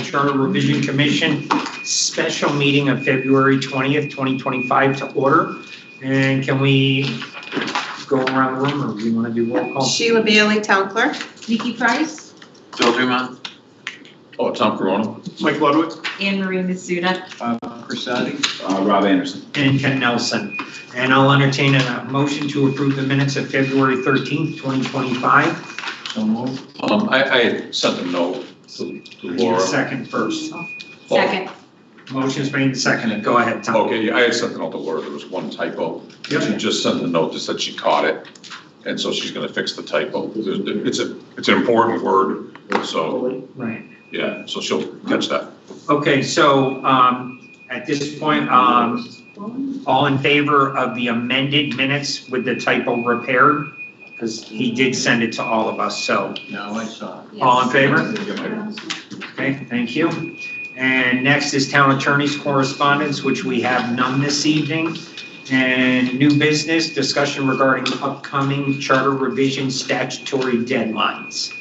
Charter Revision Commission special meeting of February 20th, 2025 to order. And can we go around the room, or do you want to do roll call? Sheila Bailey, Town Clerk. Nikki Price. Bill Dumont. Oh, Tom Corona. Mike Ludwig. Anne Marie Masuda. Chris Saddy. Rob Anderson. And Ken Nelson. And I'll entertain a motion to approve the minutes of February 13th, 2025. So moved. I had sent a note to I need a Laura. second first. Second. Motion's made and seconded. Go ahead, Tom. Okay, yeah, I had sent a note to Laura, there was one typo. Yep. She just sent a note that said she caught it, and so she's gonna fix the typo. It's an important word, so, Right. yeah, so she'll catch that. Okay, so at this point, all in favor of the amended minutes with the typo repaired? Because he did send it to all of us, so No, I saw it. all in favor? Okay, thank you. And next is town attorney's correspondence, which we have none this evening. And new business, discussion regarding upcoming charter revision statutory deadlines.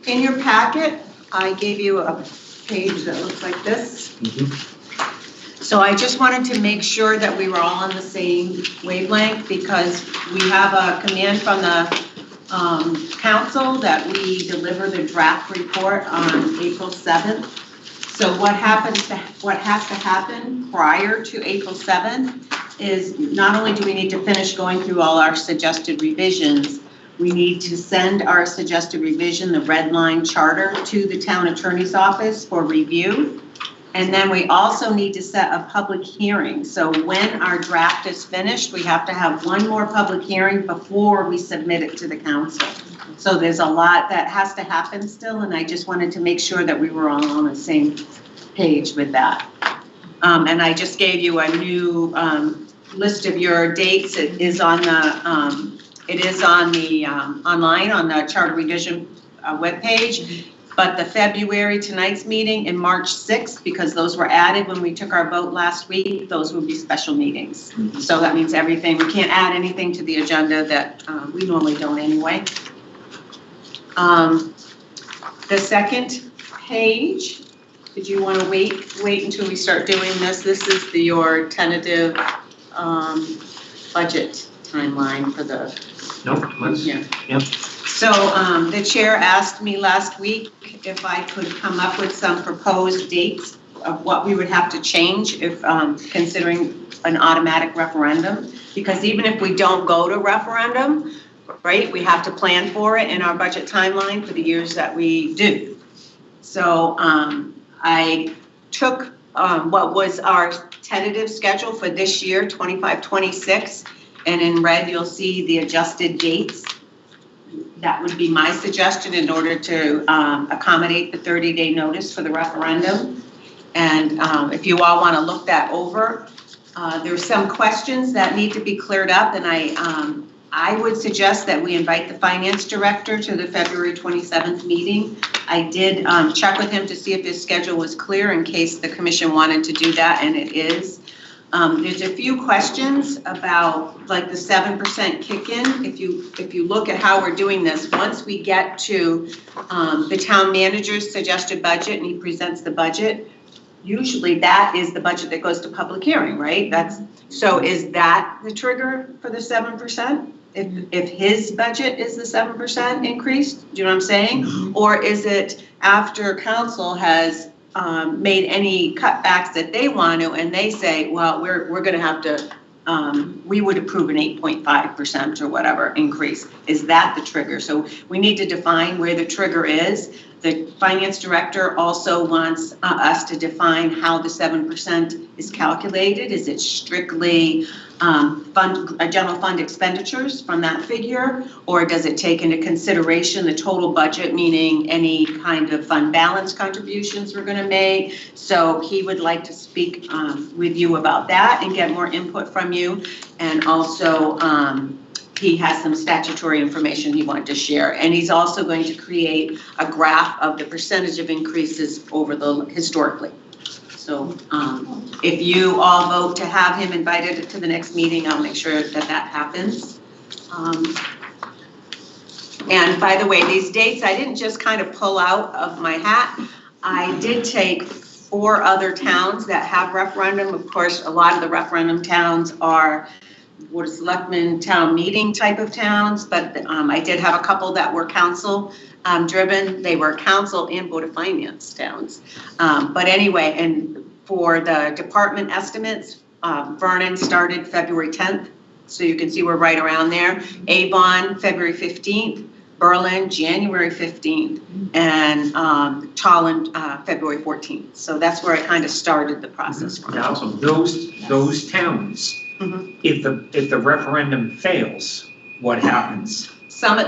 In your packet, I gave you a page that looks like this. So I just wanted to make sure that we were all on the same wavelength, because we have a command from the council that we deliver the draft report on April 7th. So what has to happen prior to April 7th is not only do we need to finish going through all our suggested revisions, we need to send our suggested revision, the red line charter, to the town attorney's office for review. And then we also need to set a public hearing. So when our draft is finished, we have to have one more public hearing before we submit it to the council. So there's a lot that has to happen still, and I just wanted to make sure that we were all on the same page with that. And I just gave you a new list of your dates. It is on the online on the Charter Revision webpage. But the February tonight's meeting and March 6th, because those were added when we took our vote last week, those will be special meetings. So that means everything, we can't add anything to the agenda that we normally don't anyway. The second page, did you want to wait until we start doing this? This is your tentative budget timeline for the. Nope, let's, Yeah. yep. So the chair asked me last week if I could come up with some proposed dates of what we would have to change if considering an automatic referendum. Because even if we don't go to referendum, right, we have to plan for it in our budget timeline for the years that we do. So I took what was our tentative schedule for this year, 25-26, and in red you'll see the adjusted dates. That would be my suggestion in order to accommodate the 30-day notice for the referendum. And if you all want to look that over, there's some questions that need to be cleared up, and I would suggest that we invite the finance director to the February 27th meeting. I did check with him to see if his schedule was clear in case the commission wanted to do that, and it is. There's a few questions about like the 7% kick-in. If you look at how we're doing this, once we get to the town manager's suggested budget and he presents the budget, usually that is the budget that goes to public hearing, right? So is that the trigger for the 7%? If his budget is the 7% increase, do you know what I'm saying? Mm-hmm. Or is it after council has made any cutbacks that they want to, and they say, well, we're going to have to, we would approve an 8.5% or whatever increase. Is that the trigger? So we need to define where the trigger is. The finance director also wants us to define how the 7% is calculated. Is it strictly general fund expenditures from that figure, or does it take into consideration the total budget, meaning any kind of fund balance contributions we're going to make? So he would like to speak with you about that and get more input from you, and also he has some statutory information he wanted to share, and he's also going to create a graph of the percentage of increases over the historically. So if you all vote to have him invited to the next meeting, I'll make sure that that happens. And by the way, these dates, I didn't just kind of pull out of my hat. I did take 4 other towns that have referendum. Of course, a lot of the referendum towns are Board of Selectmen town meeting type of towns, but I did have a couple that were council driven. They were council and Board of Finance towns. But anyway, and for the department estimates, Vernon started February 10th. So you can see we're right around there. Avon, February 15th. Berlin, January 15th. And Tolland, February 14th. So that's where I kind of started the process from. Now, those towns, Mhm. if the referendum fails, what happens?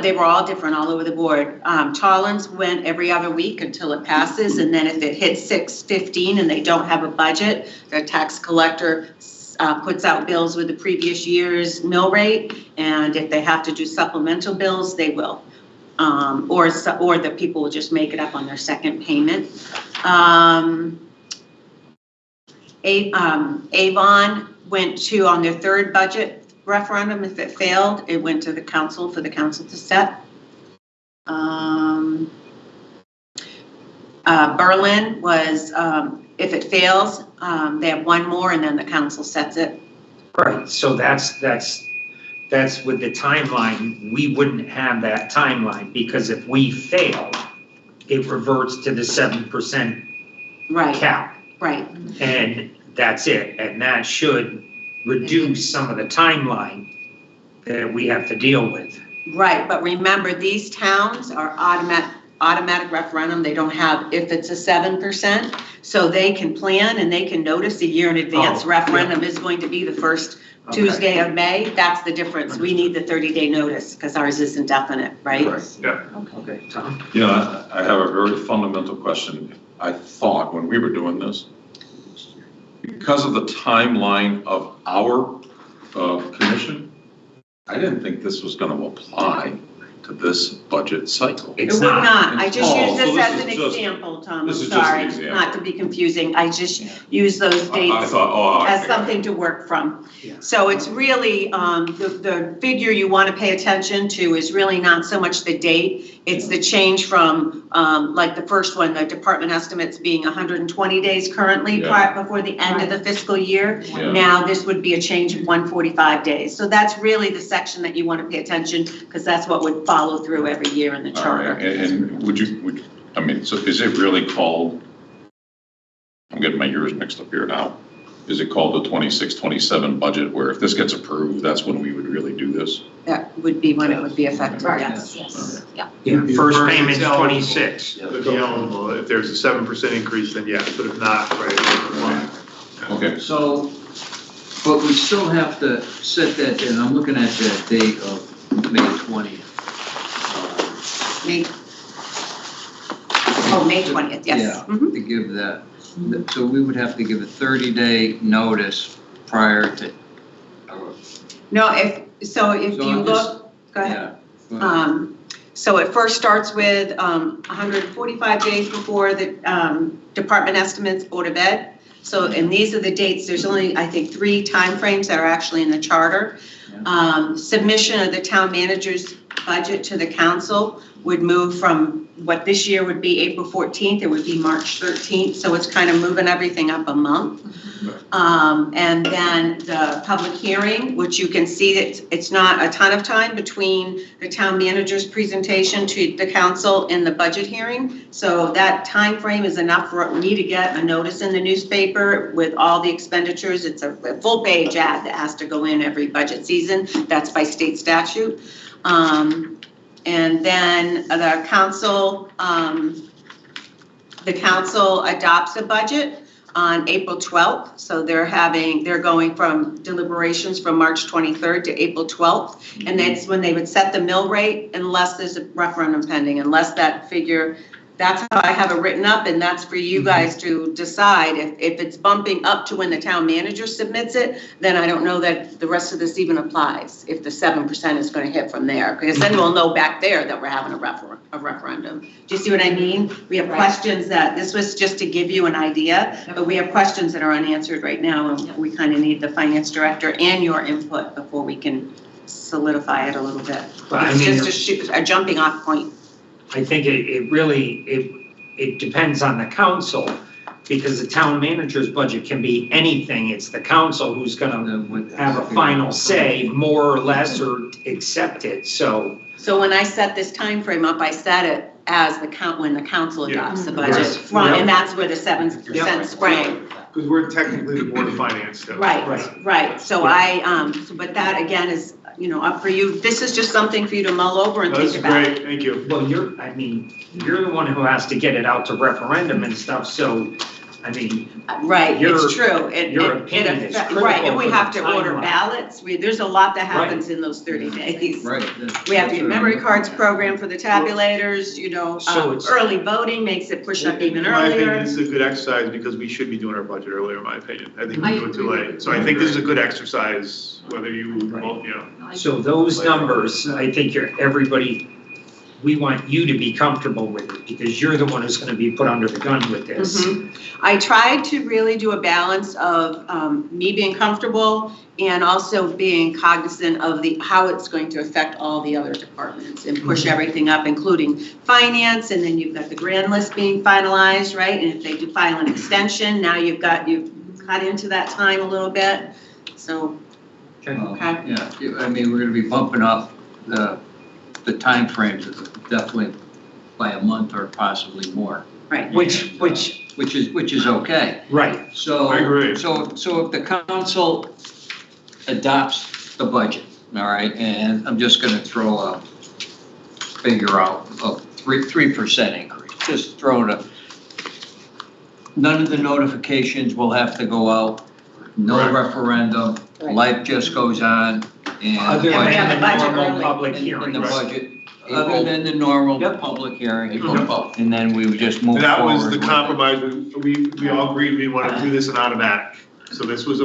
They were all different all over the board. Tolland's went every other week until it passes, and then if it hits 6/15 and they don't have a budget, the tax collector puts out bills with the previous year's mill rate, and if they have to do supplemental bills, they will. Or the people will just make it up on their second payment. Avon went to, on their third budget referendum, if it failed, it went to the council for the council to set. Berlin was, if it fails, they have one more and then the council sets it. Right, so that's with the timeline, we wouldn't have that timeline, because if we fail, it reverts to the 7% Right, cap, right. and that's it, and that should reduce some of the timeline that we have to deal with. Right, but remember, these towns are automatic referendum. They don't have, if it's a 7%, so they can plan and they can notice a year in advance. Oh, yeah. Referendum is going to be the first Okay. Tuesday of May. That's the difference. We need the 30-day notice because ours is indefinite, right? Yeah. Okay, Tom? You know, I have a very fundamental question. I thought when we were doing this, because of the timeline of our commission, I didn't think this was going to apply to this budget cycle. It It's would not. not. I just Oh, use so this this as is an just- example, Tom. I'm this is just an sorry, example. not to be confusing. I just use those I dates thought, oh, as okay. something to work from. Yeah. So it's really, the figure you want to pay attention to is really not so much the date, it's the change from, like the first one, the department estimates being 120 days currently Yeah. before the end of the fiscal year. Yeah. Now, this would be a change of 145 days. So that's really the section that you want to pay attention, because that's what would follow through every year in the All charter. right, and would you, I mean, so is it really called, I'm getting my years mixed up here now. Is it called the 26-27 budget, where if this gets approved, that's when we would really do this? That would be when it would be effective, Right. yes. Yes, yeah. Yeah, first payment's eligible. 26. Would be eligible. If there's a 7% increase, then yes, but if not, right, it wouldn't apply. Okay, So, but we still have to set that, and I'm looking at that date of May 20th. May 20th, yes. Yeah, Mhm. to give that, so we would have to give a 30-day notice prior to, No, if you So I'm look, just- go ahead. yeah. So it first starts with 145 days before the department estimates, Board of Ed. So, and these are the dates, there's only, I think, 3 timeframes that are actually in the charter. Submission of the town manager's budget to the council would move from what this year would be April 14th, it would be March 13th. So it's kind of moving everything up a month. And then the public hearing, which you can see that it's not a ton of time between the town manager's presentation to the council and the budget hearing. So that time frame is enough for me to get a notice in the newspaper with all the expenditures. It's a full-page ad that has to go in every budget season. That's by state statute. And then the council adopts a budget on April 12th. So they're going from deliberations from March 23rd to April 12th. And that's when they would set the mill rate unless there's a referendum pending, unless that figure, that's how I have it written up, and that's for you guys to decide. If it's bumping up to when the town manager submits it, then I don't know that the rest of this even applies, if the 7% is going to hit from there. Because then we'll know back there that we're having a referendum. Do you see what I mean? We have questions that, this was just to give you an idea, but we have questions that are unanswered right now, and we kind of need the finance director and your input before we can solidify it a little bit. But I It's mean, just a jumping off point. I think it really, it depends on the council, because the town manager's budget can be anything. It's the council who's gonna have a final say, more or less, or accept it, so. So when I set this time frame up, I set it as when the council adopts the budget, Yes. from, and that's where the 7% sprang. Because we're technically the Board of Finance still. Right, so but that again is, up for you. This is just something for you to mull over and No, think this is about. great, thank you. Well, you're the one who has to get it out to referendum and stuff, so, I mean, Right, Your- it's true. your opinion is critical Right, and we for the have to order timeline. ballots. There's a lot that happens in those 30 days. Right. We have to get memory cards programmed for the tabulators, So it's- early voting makes it push up even In my opinion, earlier. this is a good exercise because we should be doing our budget earlier, in my opinion. I think I we do it too agree. late. So I think this is a good exercise, whether you, vote, so those numbers, I think we want you to be comfortable with it, because you're the one who's gonna be put under the gun with this. Mhm. I tried to really do a balance of me being comfortable and also being cognizant of how it's going to affect all the other departments and push everything up, including finance, and then you've got the grand list being finalized, right? And if they do file an extension, now you've cut into that time a little bit, so, okay. Yeah, I mean, we're gonna be bumping up the timeframes definitely by a month or possibly more. Right. Which, Which is okay. right, So. I agree. So if the council adopts the budget, all right, and I'm just gonna throw a figure out of 3% increase, just throw it. None of the notifications will have to go out, no Right. referendum, Right. life just goes on, and. other Yeah, we have than the the budget normal early. public In hearing. the Right. budget, other than the normal Yep. public hearing, Mhm. and then we would just move forward. That was the with it. compromise, we all agreed we want to do this in automatic. So this was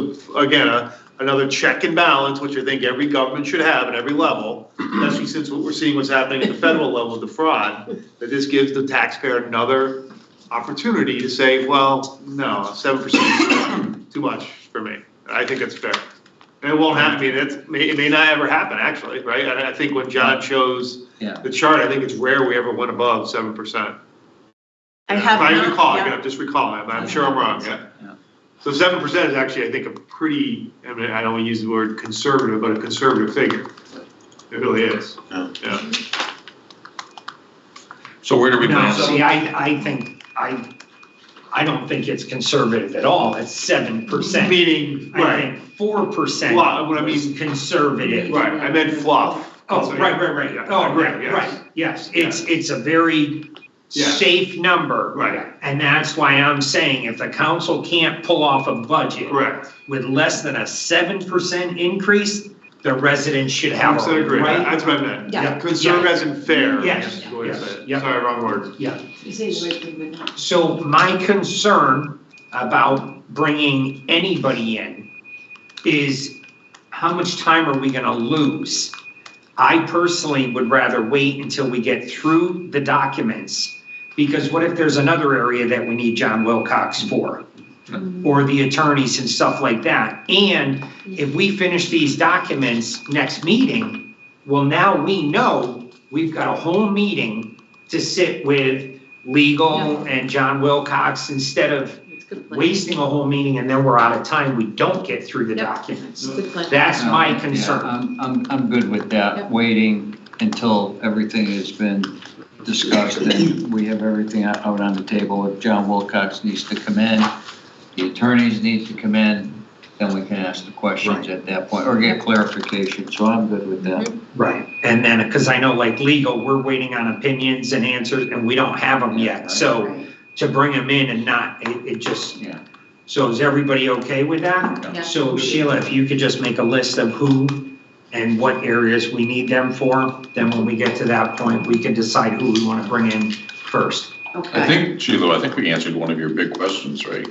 another check and balance, which I think every government should have at every level, especially since what we're seeing what's happening at the federal level with the fraud, that this gives the taxpayer another opportunity to say, well, no, 7% is too much for me. I think that's fair. And it won't happen, it may not ever happen, actually, right? And I think when John shows Yeah. the chart, I think it's rare we ever went above 7%. I have If I not- recall, yeah. again, I'm just recalling, I'm sure I'm wrong, yeah. So 7% is actually, I think, a pretty, I mean, I don't want to use the word conservative, but a conservative figure. It really is. Yeah. So where do we No, land? see, I don't think it's conservative at all, it's 7%. Meaning, I right, think 4% Well, what I was mean- conservative. right, I meant fluff. Oh, right, Yeah, oh, I agree, right, yes. right, yes, it's a very Yeah. safe number. Right, And that's why I'm saying if the council can't pull off a budget correct. with less than a 7% increase, the residents should have I a agree, right. that's what I meant. Yeah. Conservative as in fair. Yes, is the way to say it. yes, Sorry, wrong word. Yeah, You say the right thing, but not. so my concern about bringing anybody in is how much time are we gonna lose? I personally would rather wait until we get through the documents, because what if there's another area that we need John Wilcox for? Or the attorneys and stuff like that. And if we finish these documents next meeting, well, now we know we've got a whole meeting to sit with legal and John Wilcox instead of It's a good plan. wasting a whole meeting and then we're out of time, we don't get through the documents. It's a good plan. That's my Yeah, concern. I'm good with that, Yep. waiting until everything has been discussed and we have everything out on the table. If John Wilcox needs to come in, the attorneys need to come in, then we can ask the questions at that point, or get clarification, so I'm good with that. Right, and then, because I know like legal, we're waiting on opinions and answers and we don't have them yet. So Right. to bring them in and not, it just, Yeah. so is everybody okay with that? Yeah. So Sheila, if you could just make a list of who and what areas we need them for, then when we get to that point, we can decide who we want to bring in first. I Okay. think, Sheila, I think we answered one of your big questions, right?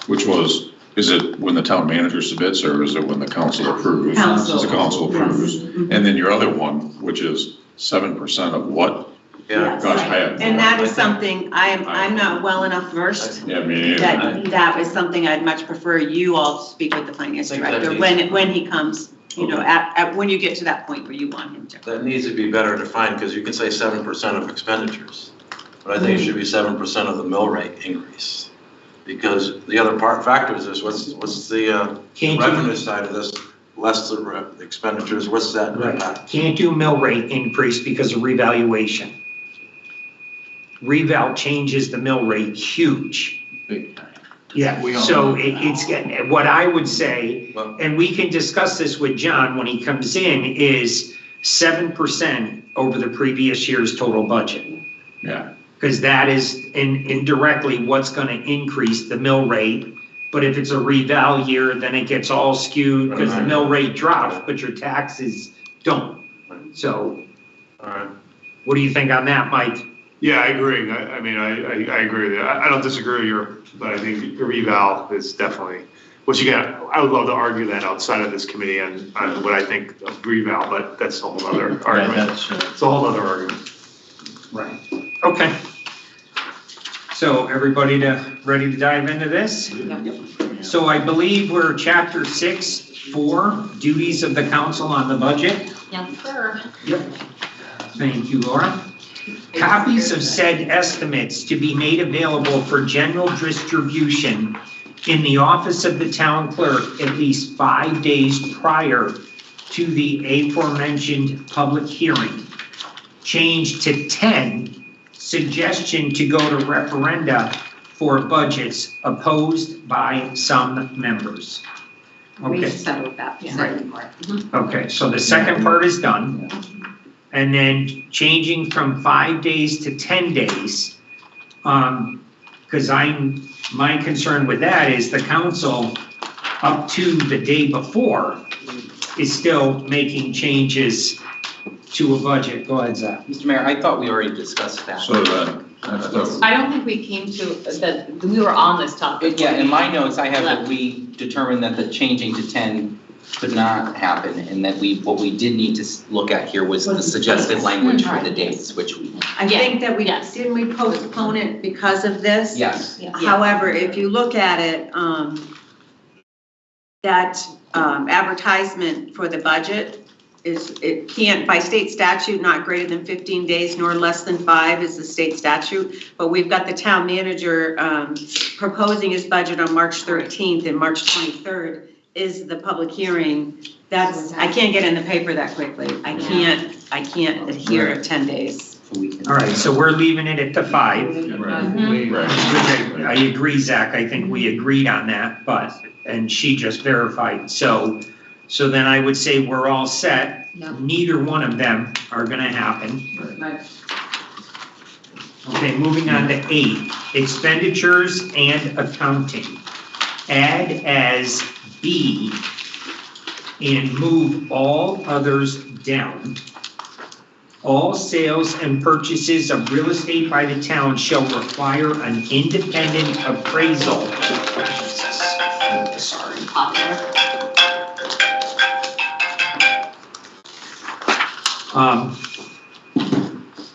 Which was, is it when the town manager submits or is it when the council approves? Council. The council approves. Yes. And then your other one, which is 7% of what? Yes. Gosh, I had. And that is something, I'm not well enough versed. Yeah, me neither. That is something I'd much prefer you all speak with the finance I think director that'd when he comes. you know, at, when you get to that point where you want him to. That needs to be better defined, because you can say 7% of expenditures, but I think it should be 7% of the mill rate increase. Because the other factors is what's the Can't revenue do, side of this, less the expenditures, what's that impact? can't do mill rate increase because of revaluation. Reval changes the mill rate huge. Big time. Yeah, We all so know it's, what I would say, Well- and we can discuss this with John when he comes in, is 7% over the previous year's total budget. Yeah. Because that is indirectly what's gonna increase the mill rate. But if it's a reval year, then it gets all skewed because the mill rate drops, but your taxes don't. So All right. what do you think on that, Mike? Yeah, I agree. I mean, I agree with you. I don't disagree with your, but I think your reval is definitely, which again, I would love to argue that outside of this committee on what I think of reval, but that's a whole other argument. It's a whole other argument. Right. Okay. So everybody ready to dive into this? So I believe we're chapter 6, 4, duties of the council on the budget. Yes, sir. Yep. Thank you, Laura. Copies of said estimates to be made available for general distribution in the office of the town clerk at least 5 days prior to the aforementioned public hearing. Change to 10, suggestion to go to referenda for budgets opposed by some members. We Okay. settled that second part. Okay, so the second part is done. And then changing from 5 days to 10 days. Because my concern with that is the council, up to the day before, is still making changes to a budget. Go ahead, Zach. Mr. Mayor, I thought we already discussed that. So then, that's I don't think we came to, that, we were on this topic. Yeah, in my notes, I have that we determined that the changing to 10 could not happen, and that what we did need to look at here was the suggested language for the dates, which we, I think that Yes. didn't we postpone it because of this? yes. However, if you look at it, that advertisement for the budget it can't, by state statute, not greater than 15 days nor less than 5 is the state statute. But we've got the town manager proposing his budget on March 13th, and March 23rd is the public hearing. That's, I can't get in the paper that quickly. I can't adhere to 10 days. So we can- All right, so we're leaving it at the 5. Mhm. Which I agree, Zach, I think we agreed on that, and she just verified. So then I would say we're all set. Yeah. Neither one of them are gonna happen. Okay, moving on to 8, expenditures and accounting. Add as B and move all others down. All sales and purchases of real estate by the town shall require an independent appraisal. Sorry. Popular.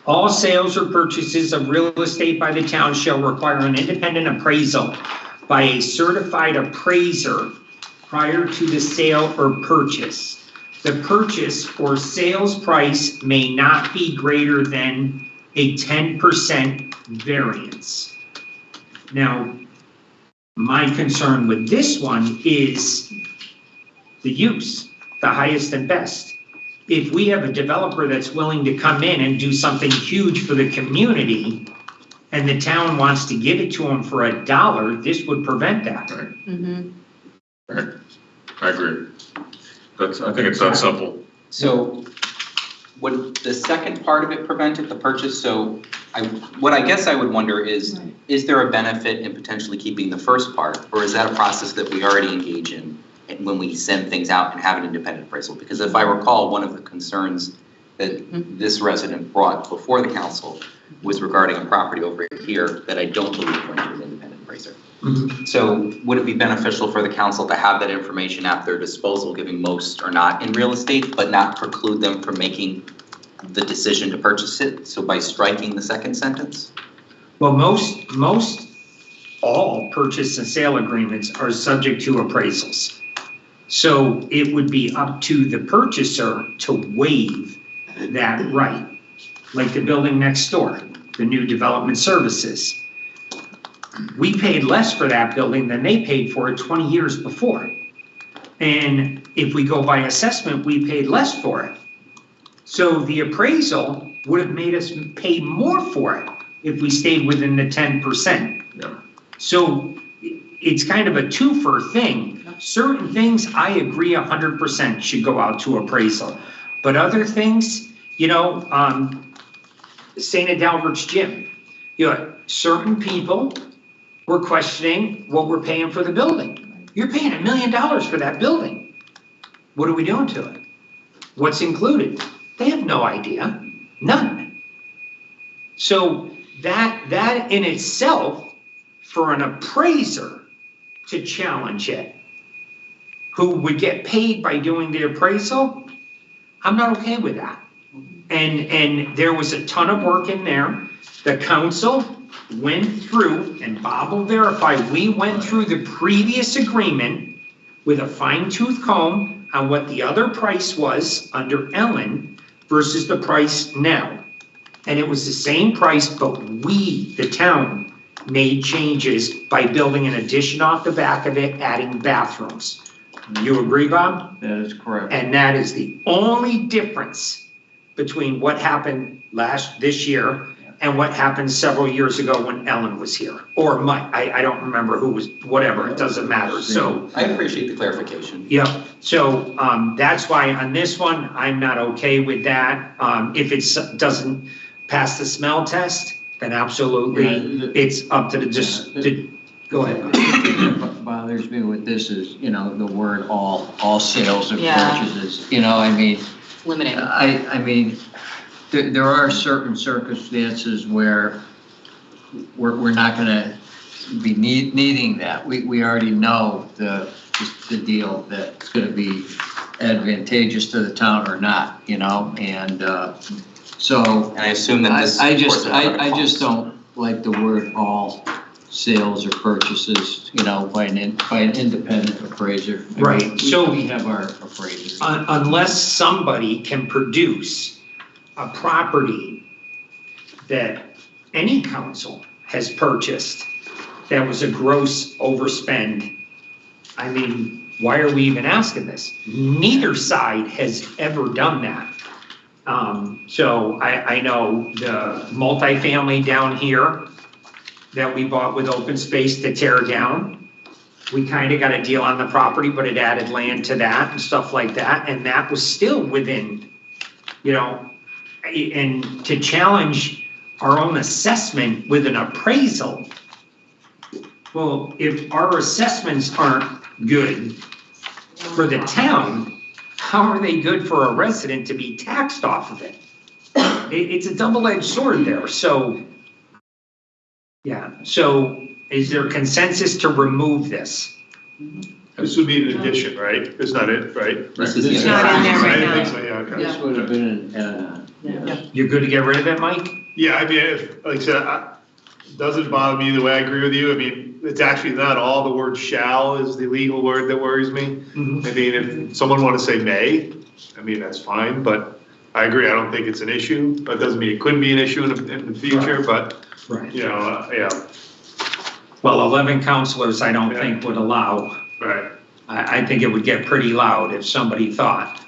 All sales or purchases of real estate by the town shall require an independent appraisal by a certified appraiser prior to the sale or purchase. The purchase or sales price may not be greater than a 10% variance. Now, my concern with this one is the use, the highest and best. If we have a developer that's willing to come in and do something huge for the community, and the town wants to give it to them for $1, this would prevent that. Mhm. I agree. I think it's that simple. So would the second part of it prevent it, the purchase? So what I guess I would wonder is there a benefit in potentially keeping the first part? Or is that a process that we already engage in when we send things out and have an independent appraisal? Because if I recall, one of the concerns that this resident brought before the council was regarding a property over here that I don't believe went to an independent appraiser. So would it be beneficial for the council to have that information at their disposal, given most are not in real estate, but not preclude them from making the decision to purchase it? So by striking the second sentence? Well, all purchase and sale agreements are subject to appraisals. So it would be up to the purchaser to waive that right. Like the building next door, the new development services. We paid less for that building than they paid for it 20 years before. And if we go by assessment, we paid less for it. So the appraisal would have made us pay more for it if we stayed within the 10%. Yeah. So it's kind of a twofer thing. Certain things, I agree 100% should go out to appraisal. But other things, St. Adalbert's gym, certain people were questioning what we're paying for the building. You're paying $1 million for that building. What are we doing to it? What's included? They have no idea, none. So that in itself, for an appraiser to challenge it, who would get paid by doing the appraisal, I'm not okay with that. And there was a ton of work in there. The council went through, and Bob will verify, we went through the previous agreement with a fine tooth comb on what the other price was under Ellen versus the price now. And it was the same price, but we, the town, made changes by building an addition off the back of it, adding bathrooms. You agree, Bob? That is correct. And that is the only difference between what happened this year and what happened several years ago when Ellen was here, or Mike, I don't remember who was, whatever, it doesn't matter, so. I appreciate the clarification. Yeah, so that's why on this one, I'm not okay with that. If it doesn't pass the smell test, then absolutely, it's up to go ahead. The thing that bothers me with this is, the word all sales and Yeah. purchases, I mean, Limiting. I mean, there are certain circumstances where we're not gonna be needing that. We already know the deal that's gonna be advantageous to the town or not, and so. And I assume that this. I just supports the don't like the word all sales or purchases, by an independent appraiser. I mean, Right, so- we have our appraisers. Unless somebody can produce a property that any council has purchased that was a gross overspend, I mean, why are we even asking this? Neither side has ever done that. So I know the multifamily down here that we bought with open space to tear down, we kind of got a deal on the property, but it added land to that and stuff like that, and that was still within, and to challenge our own assessment with an appraisal. Well, if our assessments aren't good for the town, how are they good for a resident to be taxed off of it? It's a double-edged sword there, so. Yeah, so is there consensus to remove this? This would be an addition, right? It's not it, right? This is It's the- not in there I right didn't think now. so, yeah, okay. This would have been an add-on. You're good to get rid of it, Mike? Yeah, I mean, like I said, it doesn't bother me either way, I agree with you, I mean, it's actually not all, the word shall is the legal word that worries me. I mean, if someone wanna say may, I mean, that's fine, but I agree, I don't think it's an issue, that doesn't mean it couldn't be an issue in the future, but, Right. yeah, Well, 11 counselors, I don't think would allow. right. I think it would get pretty loud if somebody thought.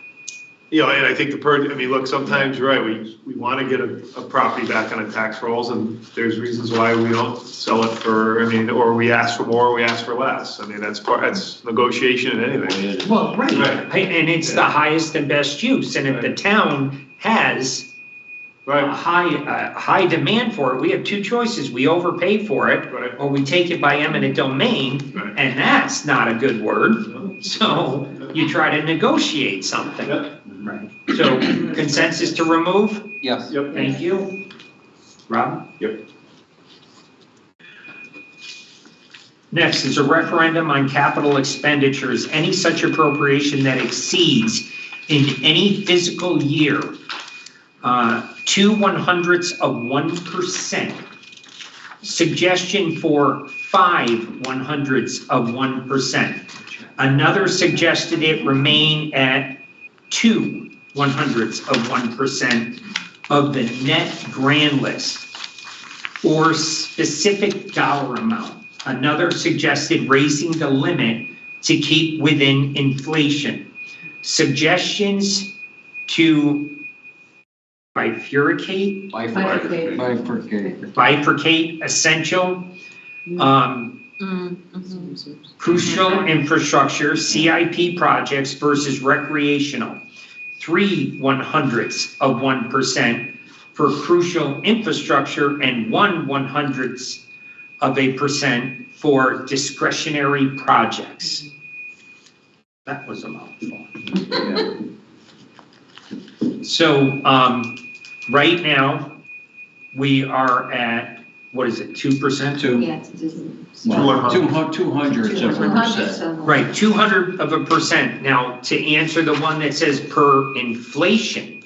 And I think I mean, look, sometimes you're right, we wanna get a property back on the tax rolls, and there's reasons why we don't sell it for, or we ask for more, or we ask for less, I mean, that's negotiation and anything. Well, right, Right. and it's the highest and best use, and if the town has a Right, high demand for it, we have two choices, we overpay for it, right. or we take it by eminent domain, Right. and that's not a good word, so you try to negotiate something. Yep. Right. So consensus to remove? Yes. Yep. Thank you. Rob? Yep. Next is a referendum on capital expenditures, any such appropriation that exceeds in any fiscal year 2/100ths of 1%. Suggestion for 0.5%. Another suggested it remain at 0.02% of the net grand list or specific dollar amount. Another suggested raising the limit to keep within inflation. Suggestions to bifurcate essential, crucial infrastructure, CIP projects versus recreational. 0.03% for crucial infrastructure and 0.01% for discretionary projects. That was a mouthful. So, right now, we are at, what is it, 2%? Yeah, Well, 200%. Right, 0.02%. Now, to answer the one that says per inflation,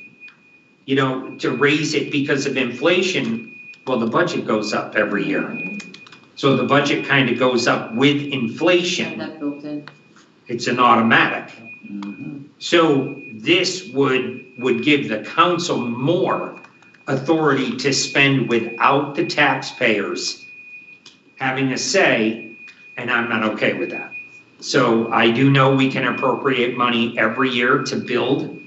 you know, to raise it because of inflation, well, the budget goes up every year. So the budget kind of goes up with inflation. That built in. It's an automatic. So this would give the council more authority to spend without the taxpayers having a say, and I'm not okay with that. So I do know we can appropriate money every year to build,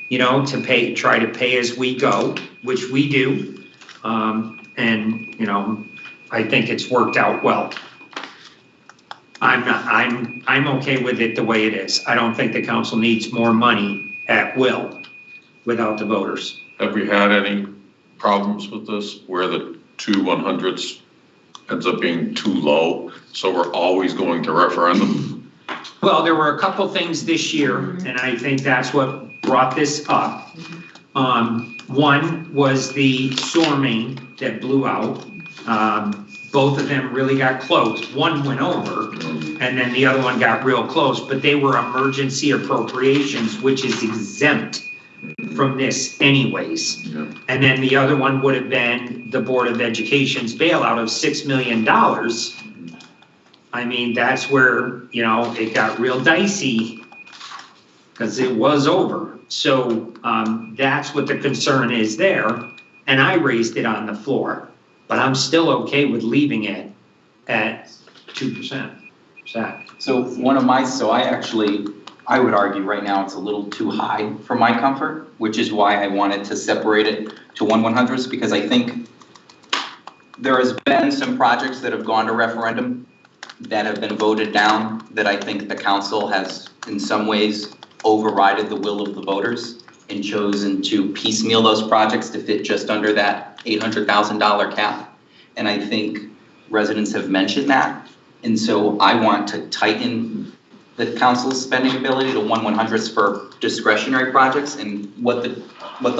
you know, to pay, try to pay as we go, which we do. And, you know, I think it's worked out well. I'm okay with it the way it is. I don't think the council needs more money at will without the voters. Have we had any problems with this where the 2/100ths ends up being too low, so we're always going to referendum? Well, there were a couple things this year, and I think that's what brought this up. One was the storm main that blew out. Both of them really got close. One went over, and then the other one got real close, but they were emergency appropriations, which is exempt from this anyways. Yeah. And then the other one would have been the Board of Education's bailout of $6 million. I mean, that's where, you know, it got real dicey because it was over. So that's what the concern is there. And I raised it on the floor, but I'm still okay with leaving it at 2%. Zach? So I would argue right now it's a little too high for my comfort, which is why I wanted to separate it to 1/100th, because I think there has been some projects that have gone to referendum that have been voted down, that I think the council has in some ways overrided the will of the voters and chosen to piecemeal those projects to fit just under that $800,000 cap. And I think residents have mentioned that. And so I want to tighten the council's spending ability to 1/100th for discretionary projects, and what the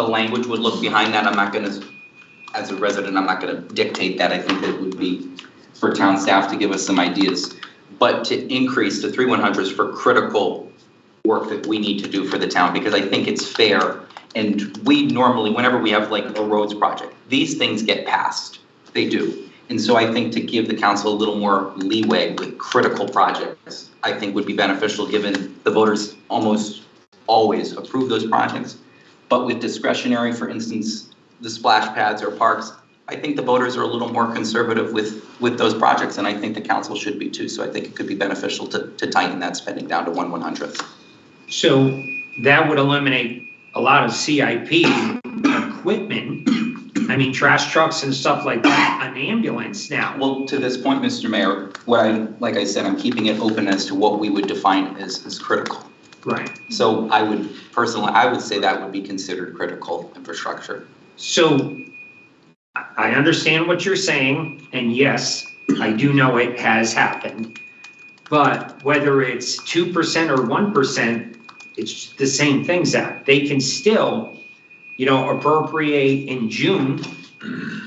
language would look behind that. I'm not gonna, as a resident, I'm not gonna dictate that. I think that it would be for town staff to give us some ideas, but to increase to 3/100ths for critical work that we need to do for the town, because I think it's fair. And we normally, whenever we have like a roads project, these things get passed, they do. And so I think to give the council a little more leeway with critical projects, I think would be beneficial, given the voters almost always approve those projects. But with discretionary, for instance, the splash pads or parks, I think the voters are a little more conservative with those projects, and I think the council should be too. So I think it could be beneficial to tighten that spending down to 1/100th. So that would eliminate a lot of CIP equipment. I mean, trash trucks and stuff like that, an ambulance now. Well, to this point, Mr. Mayor, like I said, I'm keeping it open as to what we would define as critical. Right. So I would say that would be considered critical infrastructure. So I understand what you're saying, and yes, I do know it has happened. But whether it's 2% or 1%, it's the same thing, Zach. They can still, you know, appropriate in June.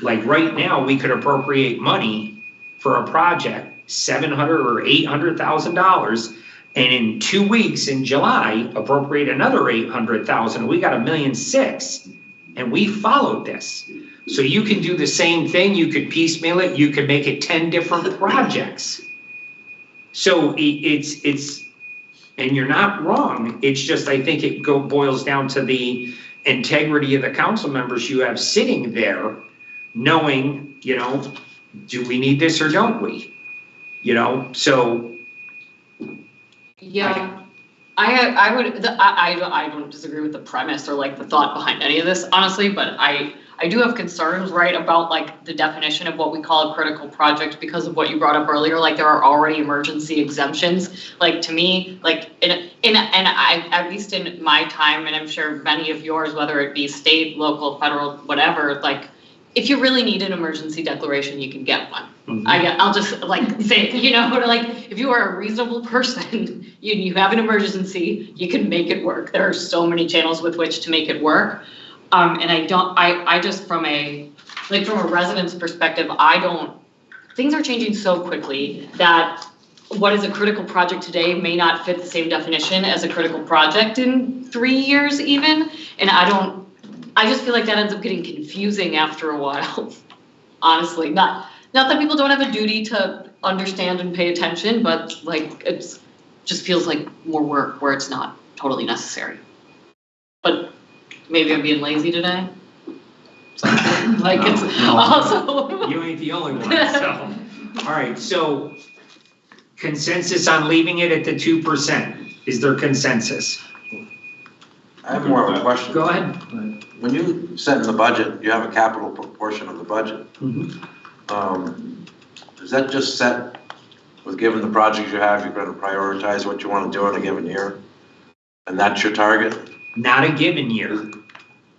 Like right now, we could appropriate money for a project, $700,000 or $800,000. And in 2 weeks in July, appropriate another $800,000. We got $1.6 million, and we followed this. So you can do the same thing, you could piecemeal it, you could make it 10 different projects. So it's, and you're not wrong, it's just, I think it boils down to the integrity of the council members you have sitting there, knowing, do we need this or don't we? So. Yeah, I don't disagree with the premise or like the thought behind any of this, honestly, but I do have concerns, right, about like the definition of what we call a critical project because of what you brought up earlier, like there are already emergency exemptions. Like to me, like at least in my time, and I'm sure many of yours, whether it be state, local, federal, whatever, like if you really need an emergency declaration, you can get one. I'll just like say, like if you are a reasonable person, you have an emergency, you can make it work. There are so many channels with which to make it work. And I just from a resident's perspective, things are changing so quickly that what is a critical project today may not fit the same definition as a critical project in 3 years even. And I just feel like that ends up getting confusing after a while, honestly. Not that people don't have a duty to understand and pay attention, but like it's just feels like more work where it's not totally necessary. But maybe I'm being lazy today. So, like it's also. You ain't the only one, so. All right, so consensus on leaving it at the 2%. Is there consensus? I have more of a question. Go ahead. When you set in the budget, you have a capital proportion of the budget. Is that just set with given the projects you have, you're going to prioritize what you want to do in a given year? And that's your target? Not a given year.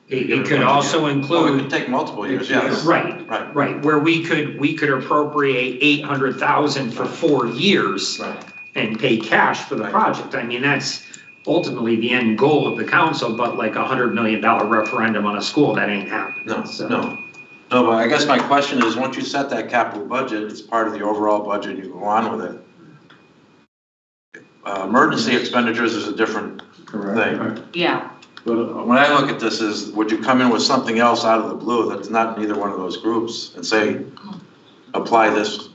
It could also Oh, it include. could take multiple years, yes. Right, where we could appropriate 800,000 for 4 years Right. and pay cash for the Right. project. I mean, that's ultimately the end goal of the council, but like $100 million referendum on a school, that ain't happening. No, So- no. No, but I guess my question is, once you set that capital budget, it's part of the overall budget, you go on with it. Emergency expenditures is a different thing. Yeah. But when I look at this is, would you come in with something else out of the blue that's not in either one of those groups and say, apply this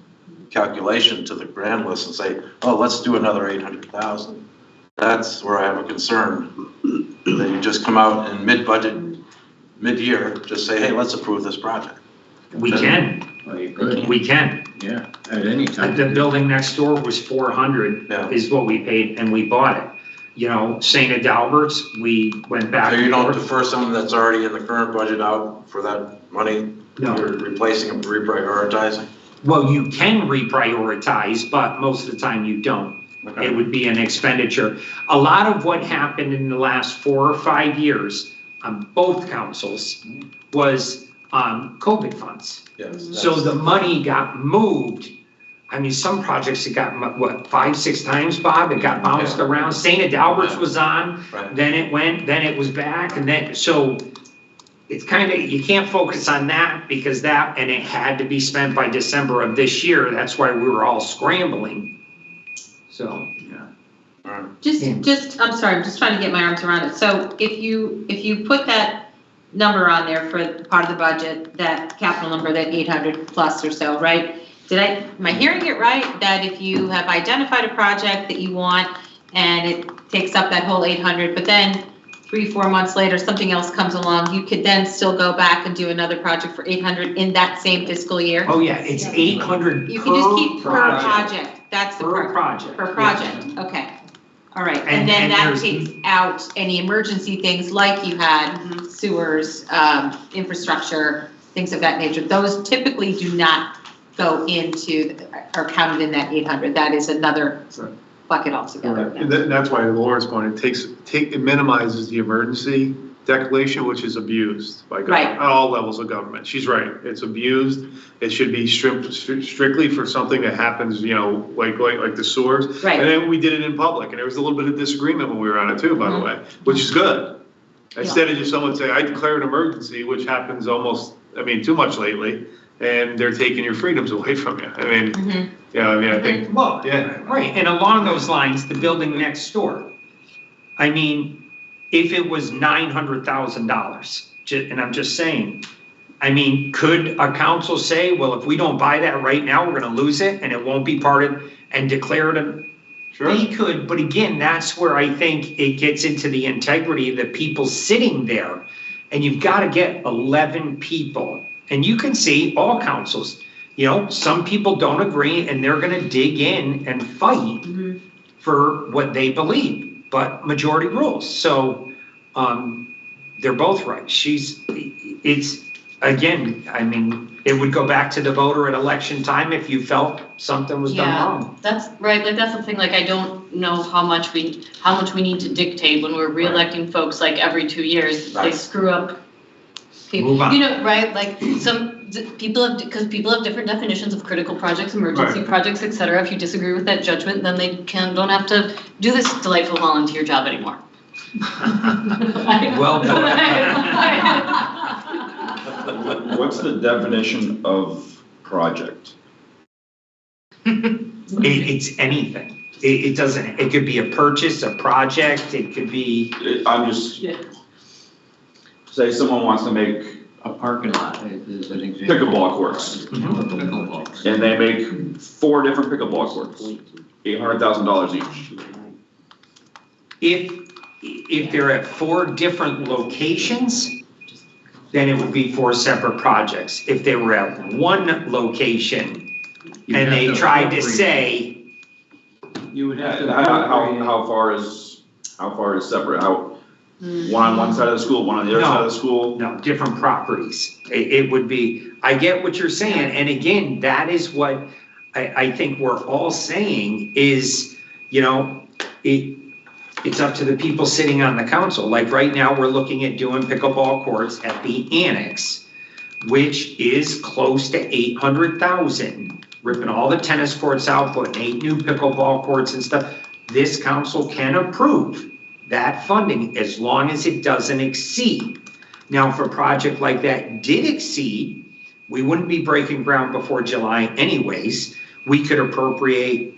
calculation to the grand list and say, oh, let's do another 800,000. That's where I have a concern, that you just come out in mid-budget, mid-year, just say, hey, let's approve this project. We can, we can. Yeah, at any time. The building next door was 400 Yeah. is what we paid and we bought it. St. Adalbert's, we went back So you and don't forth. defer something that's already in the current budget out for that money? No. You're replacing and reprioritizing? Well, you can reprioritize, but most of the time you don't. Okay. It would be an expenditure. A lot of what happened in the last 4 or 5 years on both councils was COVID funds. Yes. So the money got moved. I mean, some projects it got, 5, 6 times, Bob? It got bounced around. St. Adalbert's was on, Right. then it went, then it was back, and then, so it's kind of, you can't focus on that because that, and it had to be spent by December of this year. That's why we were all scrambling. So, Just, I'm sorry, I'm just trying to get my arms around it. So if you put that number on there for part of the budget, that capital number, that 800 plus or so, right? Am I hearing it right? That if you have identified a project that you want and it takes up that whole 800, but then 3-4 months later, something else comes along, you could then still go back and do another project for 800 in that same fiscal year? oh yeah, it's 800 You can just keep per per project. project. That's the Per part. project. Per yes. project, okay. All right, And- and then and that there's- takes out any emergency things like you had sewers, infrastructure, things of that nature. Those typically do not go into, are counted in that 800. That is another bucket altogether. And that's why to Lauren's point, it minimizes the emergency declaration, which is abused by government, Right. at all levels of government. She's right, it's abused. It should be strictly for something that happens, like the sewers. And Right, then we did it in public, and there was a little bit of disagreement when we were on it too, by the way, which is good. Instead of just someone saying, I declare an emergency, which happens too much lately, and they're taking your freedoms away from you. I think, Well, yeah. right, and along those lines, the building next door. I mean, if it was $900,000, and I'm just saying, I mean, could a council say, well, if we don't buy that right now, we're gonna lose it and it won't be part of, and declare it a. They could, but again, that's where I think it gets into the integrity of the people sitting there. And you've gotta get 11 people, and you can see all councils, you know, some people don't agree and they're gonna dig in and fight for what they believe, but majority rules. So, they're both right. It's, again, I mean, it would go back to the voter at election time if you felt something was done Yeah. wrong. That's right, like that's the thing, like I don't know how much we need to dictate when we're reelecting folks like every 2 years, they Right. screw up. Move on. You know, right, like people have different definitions of critical projects, emergency Right. projects, et cetera. If you disagree with that judgment, then they don't have to do this delightful volunteer job anymore. Well What's the definition of project? It's anything. It doesn't, it could be a purchase, a project, it could be, I'm just, say someone wants to make A parking lot is an example. pickleball courts, Pickleball. and they make 4 different pickleball courts, $800,000 each. if they're at 4 different locations, then it would be 4 separate projects. If they were at one location and they tried to say, You would have to. How far is separate? One on one side of the school, one on the other No. side of the school? no, different properties. It would be, I get what you're saying, and again, that is what I think we're all saying is, you know, it's up to the people sitting on the council. Like right now, we're looking at doing pickleball courts at the annex, which is close to 800,000, ripping all the tennis courts out, putting 8 new pickleball courts and stuff. This council can approve that funding as long as it doesn't exceed. Now, if a project like that did exceed, we wouldn't be breaking ground before July anyways. We could appropriate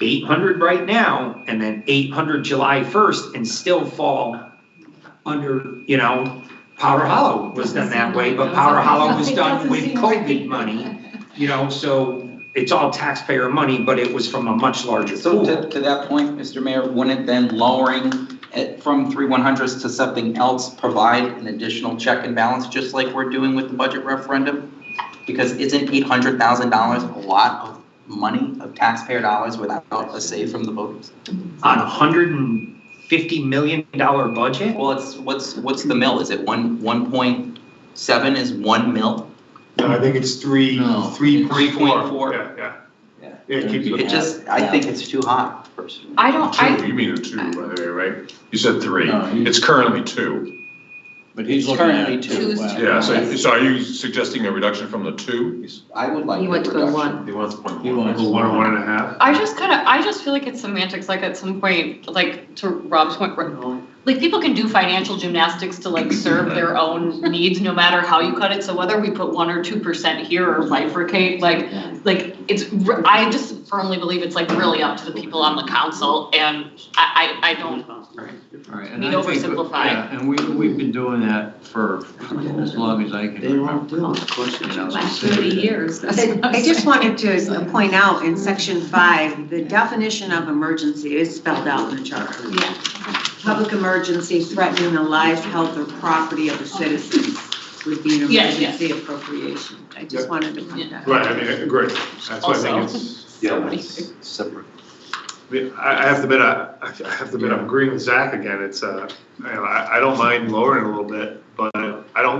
800 right now and then 800 July 1st and still fall under, you know, Powder Hollow was done that way, but Powder Hollow was done with COVID money, you know, so it's all taxpayer money, but it was from a much larger So pool. to that point, Mr. Mayor, wouldn't then lowering it from 3/100s to something else provide an additional check and balance, just like we're doing with the budget referendum? Because isn't $800,000 a lot of money, of taxpayer dollars without a say from the voters? On a $150 million budget? Well, what's the mill? Is it 1.7 is 1 mil? No, I think it's 3, No. 3.4. 3.4. Yeah. It keeps It just, I think it's too high, personally. I don't, 2, you mean a 2, by the way, right? You said 3. No, It's currently 2. But he's It's looking at. currently 2. Two's too Yeah, so are you suggesting a reduction from the 2? I would like He a went to go reduction. 1. He wants point He one. wants 1 or 1.5. I just feel like it's semantics, like at some point, like to Rob's point, like people can do financial gymnastics to like serve their own needs, no matter how you cut it, so whether we put 1 or 2% here or bifurcate, like it's, I just firmly believe it's like really up to the people on the council, and I don't, Right, and We I think, oversimplify. yeah, and we've been doing that for as long as I can remember. You know, Last 30 years. I just wanted to point out in section 5, the definition of emergency is spelled out in the charter. yeah. Public emergency threatening the life, health, or property of the citizens would be an Yes, yes. emergency appropriation. I just wanted to point that out. Right, I mean, I agree. That's why I think it's, Yeah, it's separate. I mean, I have to admit, I have to admit, I'm agreeing with Zach again. It's, you know, I don't mind lowering it a little bit, but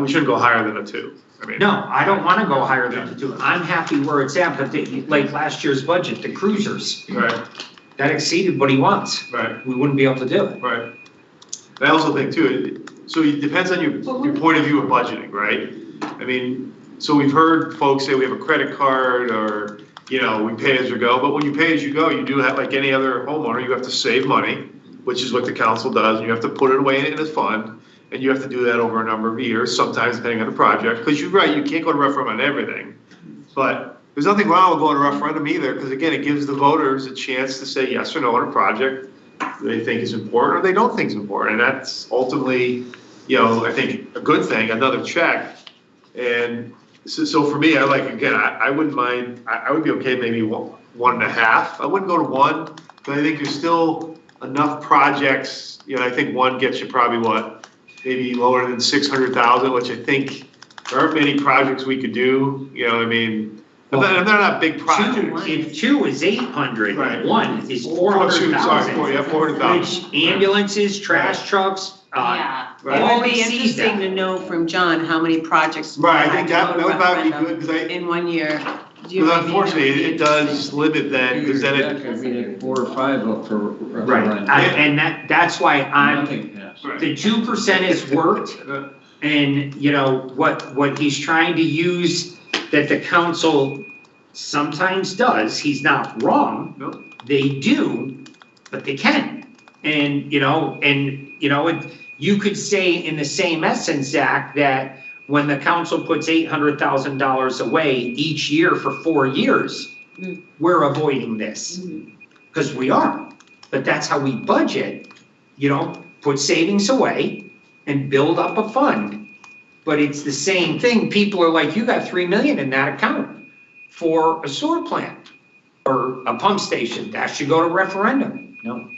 we shouldn't go higher than a 2. I mean. No, I don't wanna go higher than the 2. I'm happy where it's at, but like last year's budget, the cruisers, Right, that exceeded what he wants. right. We wouldn't be able to do it. Right. And I also think too, so it depends on your point of view of budgeting, right? I mean, so we've heard folks say we have a credit card or, you know, we pay as you go, but when you pay as you go, you do have, like any other homeowner, you have to save money, which is what the council does, and you have to put it away in a fund, and you have to do that over a number of years, sometimes depending on the project, because you're right, you can't go to referendum on everything. But there's nothing wrong with going to referendum either, because again, it gives the voters a chance to say yes or no on a project they think is important or they don't think is important, and that's ultimately, you know, I think a good thing, another check And so for me, I wouldn't mind, I would be okay maybe 1.5. I wouldn't go to 1, but I think there's still enough projects, I think 1 gets you probably maybe lower than 600,000, which I think there aren't many projects we could do, and they're not big projects. If 2 is 800, Right. 1 is Oh, 400,000. sorry, 400,000. Which ambulances, trash trucks, Yeah. Right. It would be exceeds interesting that. to know from John how many projects. Right, I think had to that go to would probably be referendum good, because in 1 year. Do you but maybe know? unfortunately, it does limit then, because then it. Could be 4 or 5 up for. Right, and that's why I'm, Nothing passed. the 2% has worked, and, what he's trying to use, that the council sometimes does, he's not wrong. Nope. They do, but they can. And, you could say in the same essence, Zach, that when the council puts $800,000 away each year for 4 years, we're avoiding this. Because we are, but that's how we budget, put savings away and build up a fund. But it's the same thing, people are like, you got 3 million in that account for a sewer plant or a pump station, that should go to referendum. No,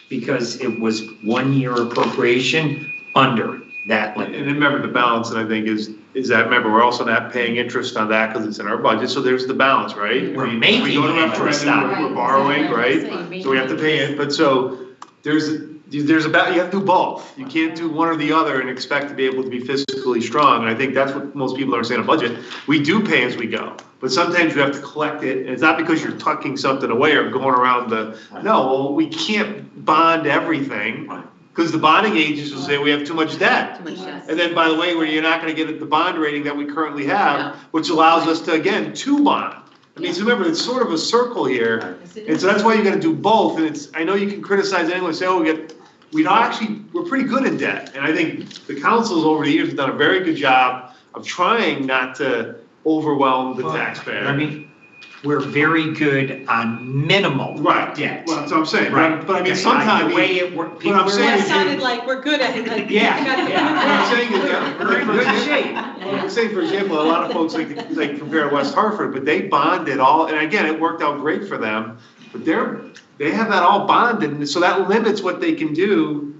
because it was 1 year appropriation under that And limit. then remember the balance, and I think is that, remember, we're also not paying interest on that because it's in our budget, so there's the balance, right? We're We making go to interest referendum, on it. we're borrowing, right? So we have to pay it, but so there's you have to do both. You can't do one or the other and expect to be able to be fiscally strong, and I think that's what most people understand a budget. We do pay as we go, but sometimes you have to collect it, and it's not because you're tucking something away or going around well, we can't bond everything, because the bonding agents will say we have too much debt. And then, by the way, where you're not gonna get the bond rating that we currently have, which allows us to, again, to bond. So remember, it's sort of a circle here, and so that's why you gotta do both, and I know you can criticize anyone, say, oh, we're pretty good in debt, and I think the councils over the years have done a very good job of trying not to overwhelm the taxpayer. We're very good on minimal Right, debt. well, that's what I'm saying, Right. but sometimes. The way it works, But people I'm are saying- like, That sounded like we're good at it. Like, Yeah, we got yeah. What I'm saying is that, we're in good shape. I'm saying, for example, a lot of folks like compare West Hartford, but they bonded all, and again, it worked out great for them, but they have that all bonded, and so that limits what they can do,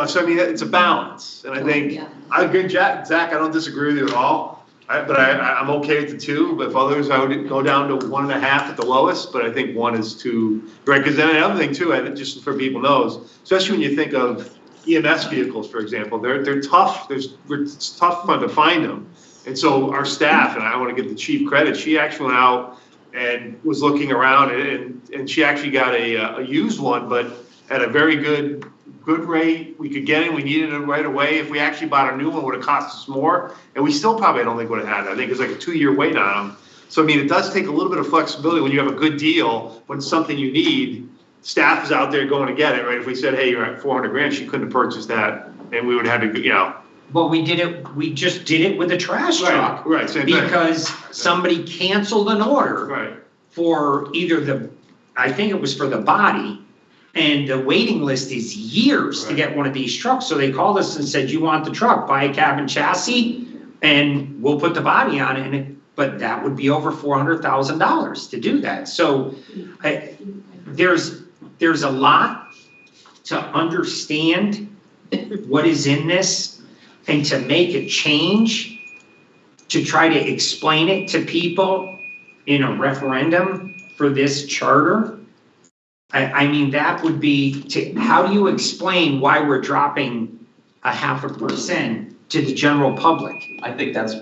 so it's a balance, and I think, I agree, Zach, I don't disagree with you at all, but I'm okay with the 2, but if others, I would go down to 1.5 at the lowest, but I think 1 is too, right, because then another thing too, I think just for people knows, especially when you think of EMS vehicles, for example, they're tough, it's tough to find them. And so our staff, and I want to give the chief credit, she actually went out and was looking around and she actually got a used one, but at a very good rate. We could get it, we needed it right away. If we actually bought a new one, it would have cost us more. And we still probably, I don't think would have had it. I think it's like a 2-year wait on them. So it does take a little bit of flexibility when you have a good deal, when it's something you need. Staff is out there going to get it, right? If we said, hey, you're at 400 grand, she couldn't have purchased that, and we would have to, Well, we just did it with a trash truck. Right, same thing. Because somebody canceled an order Right. for either I think it was for the body, and the waiting list is years to get one of these trucks. So they called us and said, you want the truck, buy a cab and chassis, and we'll put the body on it. But that would be over $400,000 to do that. So there's a lot to understand what is in this, and to make a change, to try to explain it to people in a referendum for this charter. That would be how do you explain why we're dropping 0.5% to the general public? I think that's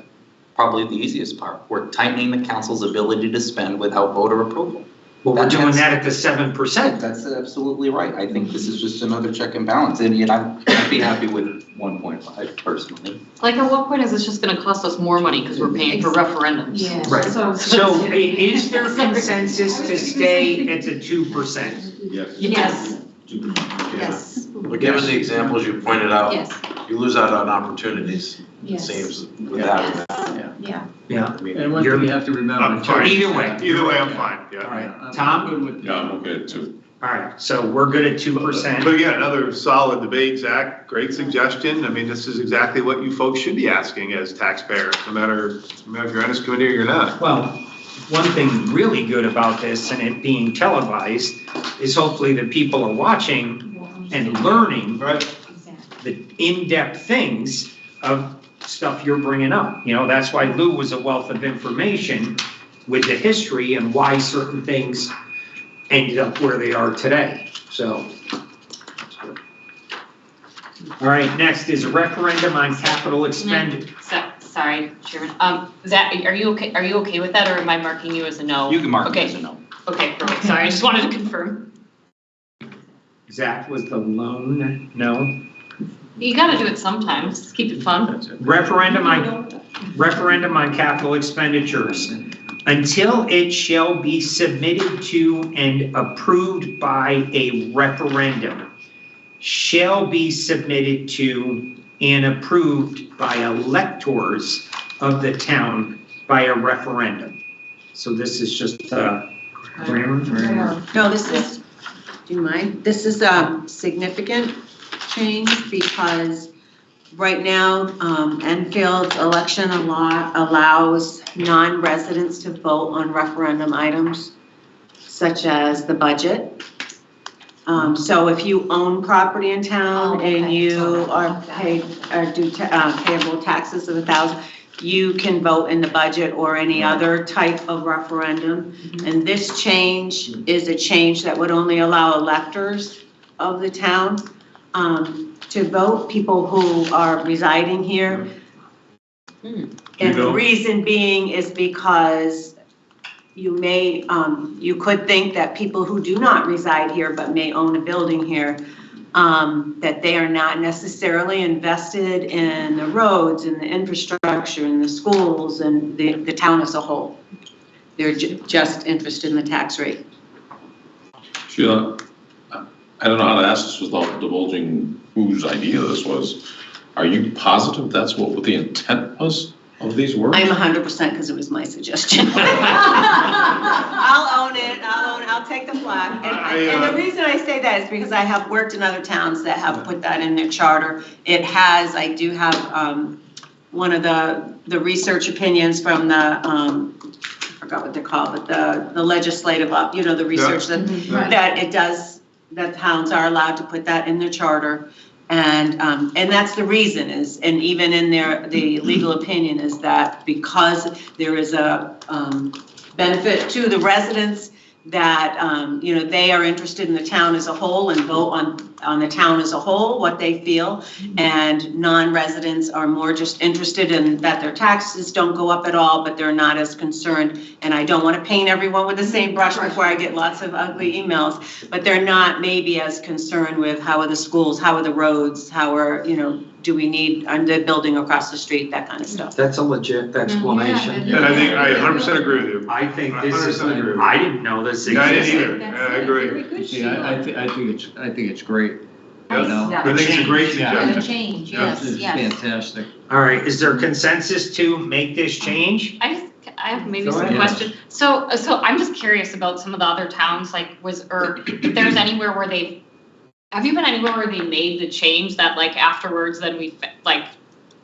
probably the easiest part. We're tightening the council's ability to spend without voter approval. Well, we're doing that at the 7%. That's absolutely right. I think this is just another check and balance, and I'd be happy with 1.5 personally. Like, at what point is this just gonna cost us more money because we're paying for referendums? Yeah. Right. So Is there consensus to stay at the 2%? Yes. yes, 2%. yes, But given the examples you pointed out, yes, you lose out on opportunities, it yes. seems, with having that. Yeah. Yeah. And one thing you have to remember. I'm fine. Either way. Either way, I'm fine, yeah. All right. I'm Tom? good with Yeah, I'm okay too. All right, so we're good at 2%. But again, another solid debate, Zach, great suggestion. I mean, this is exactly what you folks should be asking as taxpayers, no matter if you're on this committee or you're not. Well, one thing really good about this and it being televised is hopefully the people are watching and learning Right. the in-depth things of stuff you're bringing up. You know, that's why Lou was a wealth of information with the history and why certain things ended up where they are today, so. All right, next is a referendum on capital expenditure. Sorry, Chairman. Zach, are you okay with that, or am I marking you as a no? You can mark it Okay. as a no. Okay, perfect. Sorry, I just wanted to confirm. Zach was the lone no. You gotta do it sometimes, just keep it fun. Referendum on capital expenditures. Until it shall be submitted to and approved by a referendum, shall be submitted to and approved by electors of the town by a referendum. So this is just grammar. No, this is, do you mind? This is a significant change because right now, Enfield's election law allows non-residents to vote on referendum items such as the budget. So if you own property in town and you are paid, or do payable taxes of $1,000, you can vote in the budget or any other type of referendum. And this change is a change that would only allow electors of the town to vote, people who are residing here. And the reason being is because you may, you could think that people who do not reside here but may own a building here, that they are not necessarily invested in the roads and the infrastructure and the schools and the town as a whole. They're just interested in the tax rate. Sheila, I don't know how to ask this without divulging whose idea this was. Are you positive that's what the intent was of these words? I'm 100% because it was my suggestion. I'll own it, I'll take the flag. And the reason I say that is because I have worked in other towns that have put that in their charter. I do have one of the research opinions from the, I forgot what they call it, the legislative, the research that it does, that towns are allowed to put that in their charter. And that's the reason is, and even in the legal opinion is that because there is a benefit to the residents that, they are interested in the town as a whole and vote on the town as a whole, what they feel. And non-residents are more just interested in that their taxes don't go up at all, but they're not as concerned. And I don't want to paint everyone with the same brush before I get lots of ugly emails, but they're not maybe as concerned with how are the schools, how are the roads, how are, do we need the building across the street, that kind of stuff. That's a legit explanation. And I think I 100% agree with you. I think this is, 100% agree. I didn't know this Yeah, I existed. didn't either. Yeah, I agree. See, I think it's great. You know? I think it's a great Yeah. suggestion. change, It's fantastic. All right, is there consensus to make this change? I have maybe Go some ahead. question. So I'm just curious about some of the other towns, like if there's anywhere where have you been anywhere where they made the change that like afterwards then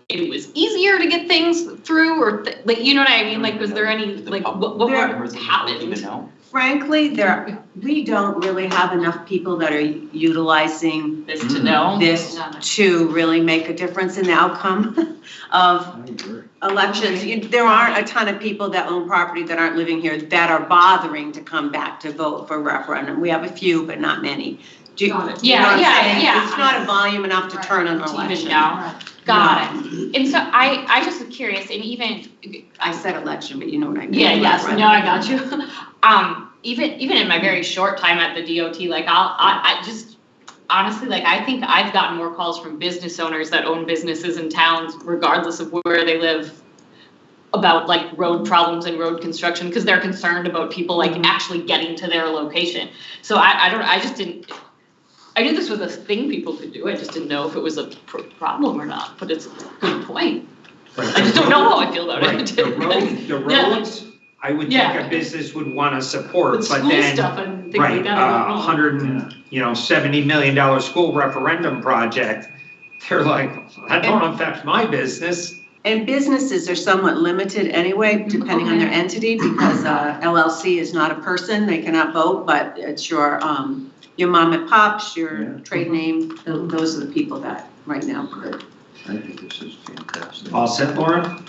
it was easier to get things through or you know what I mean? Like was there any, like what happened? Even know? Frankly, we don't really have enough people that are utilizing This to know? this to really make a difference in the outcome of elections. There aren't a ton of people that own property that aren't living here that are bothering to come back to vote for referendum. We have a few, but not many. Do you know what I'm saying? It's not a volume enough to turn an To even election. know. Got it. And so I just was curious, and even I said election, but you know what I mean. yeah, yes, no, I got you. Even in my very short time at the DOT, like I just honestly, like I think I've gotten more calls from business owners that own businesses in towns, regardless of where they live, about like road problems and road construction because they're concerned about people like actually getting to their location. So I knew this was a thing people could do. I just didn't know if it was a problem or not. But it's a good point. I just don't know how I feel about Right, it. the roads I would think Yeah. a business would wanna support, With but school then, stuff and things right, like that. I don't know. $170 million school referendum project, they're like, that don't affect my business. And businesses are somewhat limited anyway, depending on their entity, because LLC is not a person, they cannot vote, but it's your mom and pops, your trade name, those are the people that right now could. I think this is fantastic. All set, Laura?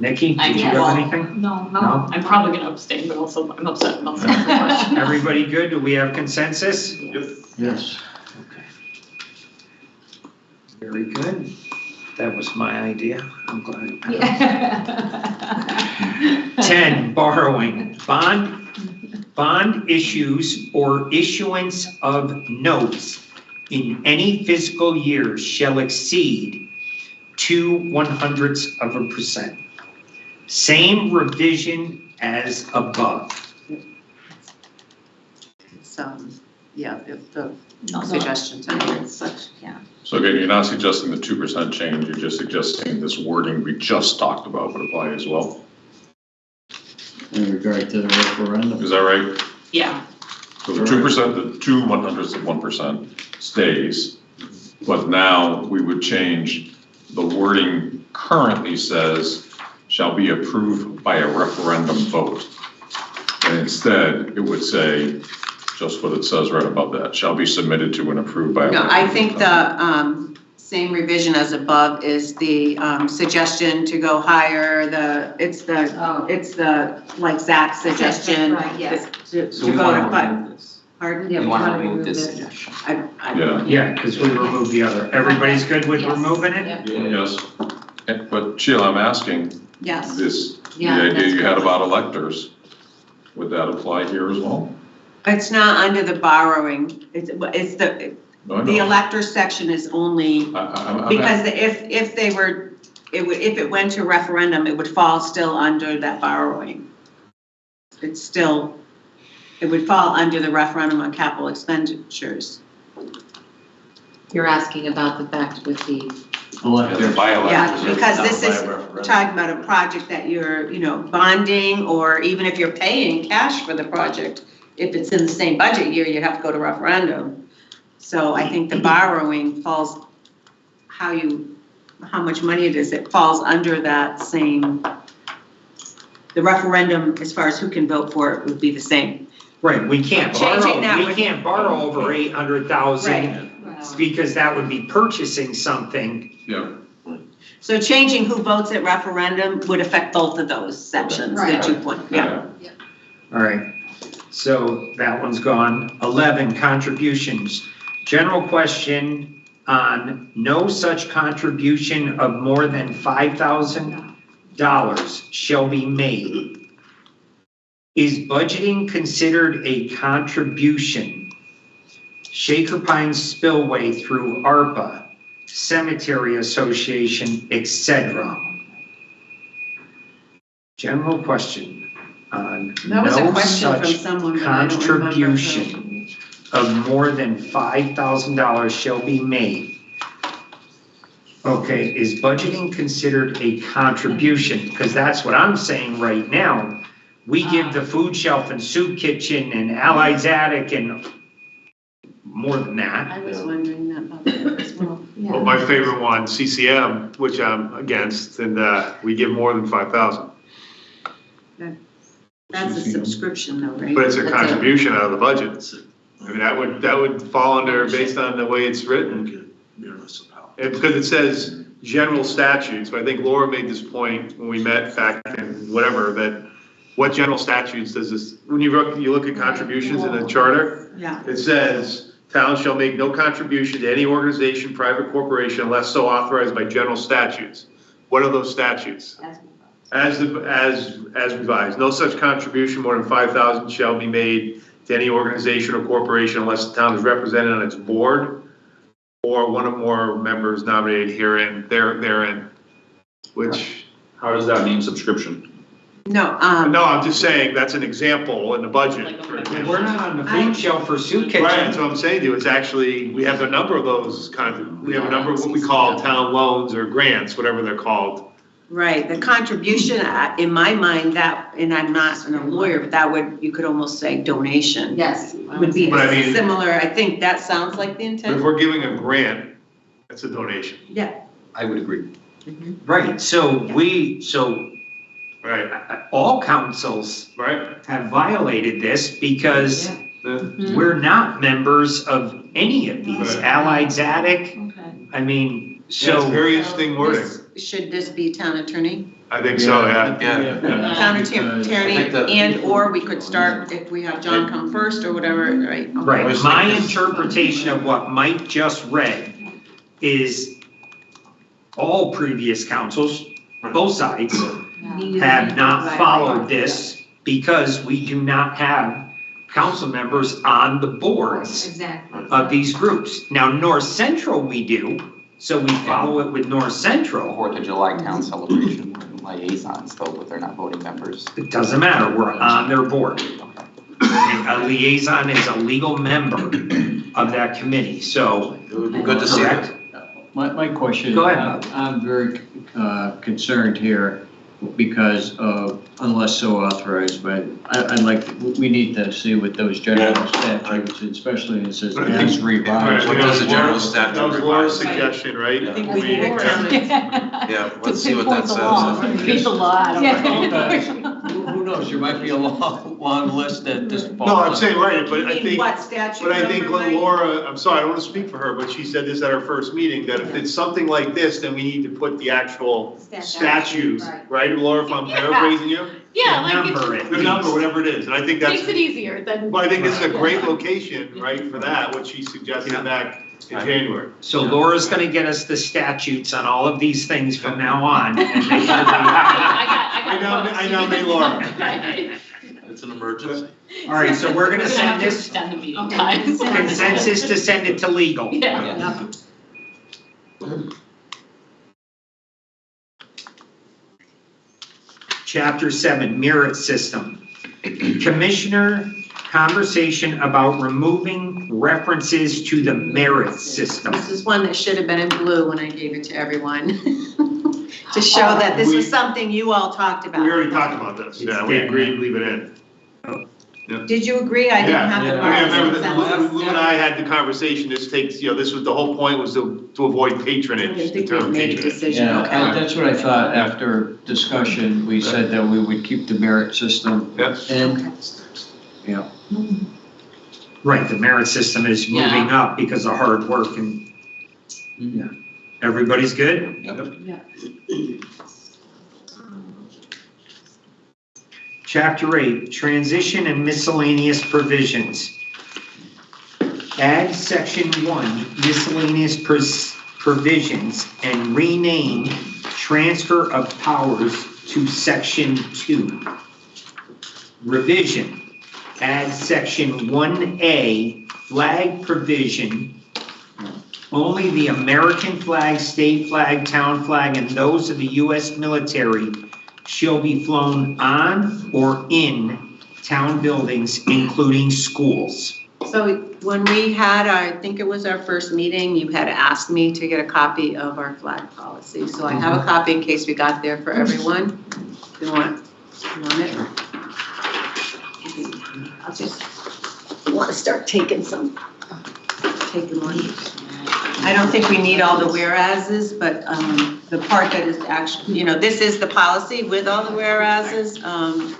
Nikki, I did you guess. have anything? No, No? I'm probably gonna abstain, but also I'm upset about the question. Everybody good? Do we have consensus? Yes. Okay. Very good. That was my idea. I'm glad. it passed. 10, borrowing. Bond issues or issuance of notes in any fiscal year shall exceed 0.02%. Same revision as above. So, yeah, the suggestions are such, yeah. So again, you're not suggesting the 2% change, you're just suggesting this wording we just talked about would apply as well. In regard to the referendum. Is that right? Yeah, So the 2%, the 0.02% stays, but now we would change, the wording currently says shall be approved by a referendum vote. And instead, it would say, just what it says right above that, shall be submitted to and approved by a. No, I think the same revision as above is the suggestion to go higher, it's the, like Zach's suggestion. Right, yes. To So we go wanna to five, remove this. pardon? Yeah, We we wanna wanna remove this remove this. suggestion. Yeah, Yeah, because we removed the other. Everybody's good with Yes. removing it? Yep. yes. But Sheila, I'm asking, Yes. the Yeah, idea that's you had good. about electors, would that apply here as well? It's not under the borrowing, it's No, I the know. elector section is only, I'm because if they were, if it went to referendum, it would fall still under that borrowing. It would fall under the referendum on capital expenditures. You're asking about the fact with the, Yeah, because this is talking about a project that you're, bonding, or even if you're paying cash for the project, if it's in the same budget year, you have to go to referendum. So I think the borrowing falls, how much money it is, it falls under that same, the referendum, as far as who can vote for it, would be the same. Right, we can't Changing that borrow, we would- can't borrow over 800,000 Right. because that would be purchasing something. Yeah, So changing who votes at referendum would affect both of those sections, the Right. 2 point, yeah. All right, so that one's gone. 11, contributions. General question on no such contribution of more than $5,000 shall be made. Is budgeting considered a contribution? Shaker Pines Spillway through ARPA, Cemetery Association, etc. General question on That was a no question from such someone, but I don't remember who. contribution of more than $5,000 shall be made. Okay, is budgeting considered a contribution? Because that's what I'm saying right now. We give the food shelf and soup kitchen and Allied's Attic and more than that. I was wondering that about that as well. Well, my favorite one, CCM, which I'm against, and we give more than 5,000. That's a subscription though, right? But it's a That's contribution out of the budget. I mean, that would fall under, based on the way it's written. And because it says general statutes, but I think Laura made this point when we met back in whatever, that what general statutes does this, when you look at contributions in the charter, Yeah, it says, towns shall make no contribution to any organization, private corporation, unless so authorized by general statutes. What are those statutes? As revised, no such contribution more than 5,000 shall be made to any organization or corporation unless the town is represented on its board or one or more members nominated therein, which, How does that mean subscription? no, no, I'm just saying, that's an example in the budget, for example. We're not on the food shelf for soup Right, that's kitchen. what I'm saying to you, it's actually, we have a number of those we have a number of what we call town loans or grants, whatever they're called. Right, the contribution, in my mind, that, and I'm not a lawyer, but that would, you could almost say donation. Yes. Would be But I mean- similar, I think that sounds like the But if intent. we're giving a grant, that's a donation, I would agree. Right, so right, all councils right? have violated this because we're not members of any of these, Right. Allied Zadok, Okay. I mean, Yeah, it's so. very interesting wording. Should this be town attorney? I think so, yeah. Yeah. Town I attorney, think that- and/or we could start, if we have John come first or whatever, right? I Right, was my thinking- interpretation of what Mike just read is all previous councils, both sides, have not followed this because we do not have council members on the boards Exactly. of these groups. Now, North Central we do, so we follow it with North Central. Fourth of July town celebration liaisons though, but they're not voting members. It doesn't matter, we're on their board. And a liaison is a legal member of that committee, so. It would be good to see Correct. that. My question. Go ahead, Bob. I'm very concerned here because of unless so authorized, but I'd like, we need to see what those general statutes, especially it says as revised. What does the general statute That was Laura's require? suggestion, right? Yeah. I think We- we need Yeah, let's see what that says. Read the law, I don't know. Who knows, there might be a long list that this. No, I'm saying, right, but I You mean think, what statute but I think number, Mike? Laura, I'm sorry, I don't want to speak for her, but she said this at our first meeting, that if it's something like this, then we need to put the actual statutes, right, Laura, if I'm paraphrasing you? Yeah, like Number it it. The number, whatever it is, and I think that's, makes it easier than. but I think this is a great location, right, for that, what she suggested back in January. So Laura's gonna get us the statutes on all of these things from now on, and they should be. I nominate Laura. It's an emergency. All right, so we're gonna send this Extend the meeting Okay. times. consensus to send it to legal. Yeah. Chapter 7, merit system. Commissioner conversation about removing references to the merit system. This is one that should have been in blue when I gave it to everyone. To show that this was something you all talked about. We already talked about this, yeah, we agreed to leave it in. Did you agree? I didn't have the. I mean, I remember consensus. that Lou and I had the conversation, this takes, this was, the whole point was to avoid I patronage, didn't the think we term made a patronage. decision, Yeah, okay. that's what I thought after discussion, we said that we would keep the merit system Yes. and, yeah. Right, the merit system is moving up because of hard work and everybody's good? Chapter 8, transition and miscellaneous provisions. Add section 1, miscellaneous provisions, and rename transfer of powers to section 2. Revision, add section 1A, flag provision. Only the American flag, state flag, town flag, and those of the U.S. military shall be flown on or in town buildings, including schools. So when we had, I think it was our first meeting, you had asked me to get a copy of our flag policy. So I have a copy in case we got there for everyone. You want it? I'll just, want to start taking one. I don't think we need all the whereases, but the part that is actually, this is the policy with all the whereases. I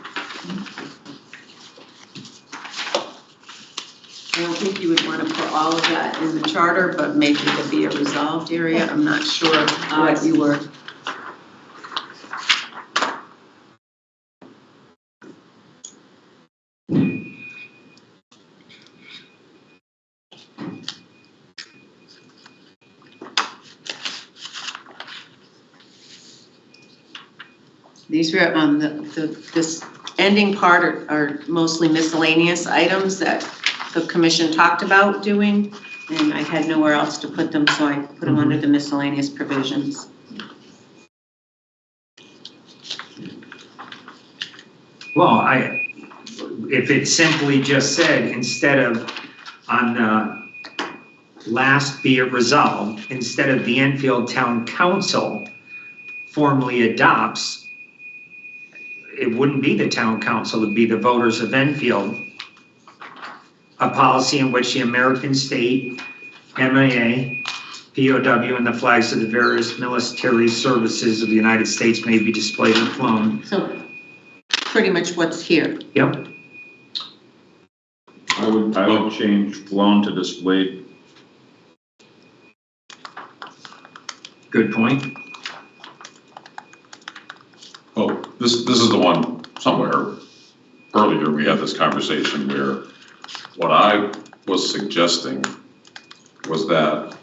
don't think you would want to put all of that in the charter, but maybe it could be a resolved area. I'm not sure what you were. These were, this ending part are mostly miscellaneous items that the commission talked about doing, and I had nowhere else to put them, so I put them under the miscellaneous provisions. Well, if it simply just said, instead of on the last be it resolved, instead of the Enfield Town Council, formally adopts, it wouldn't be the town council, it'd be the voters of Enfield, a policy in which the American state, MIA, POW, and the flags of the various military services of the United States may be displayed and flown. So pretty much what's here. Yep. I would change flown to displayed. Good point. Oh, this is the one somewhere earlier, we had this conversation where what I was suggesting was that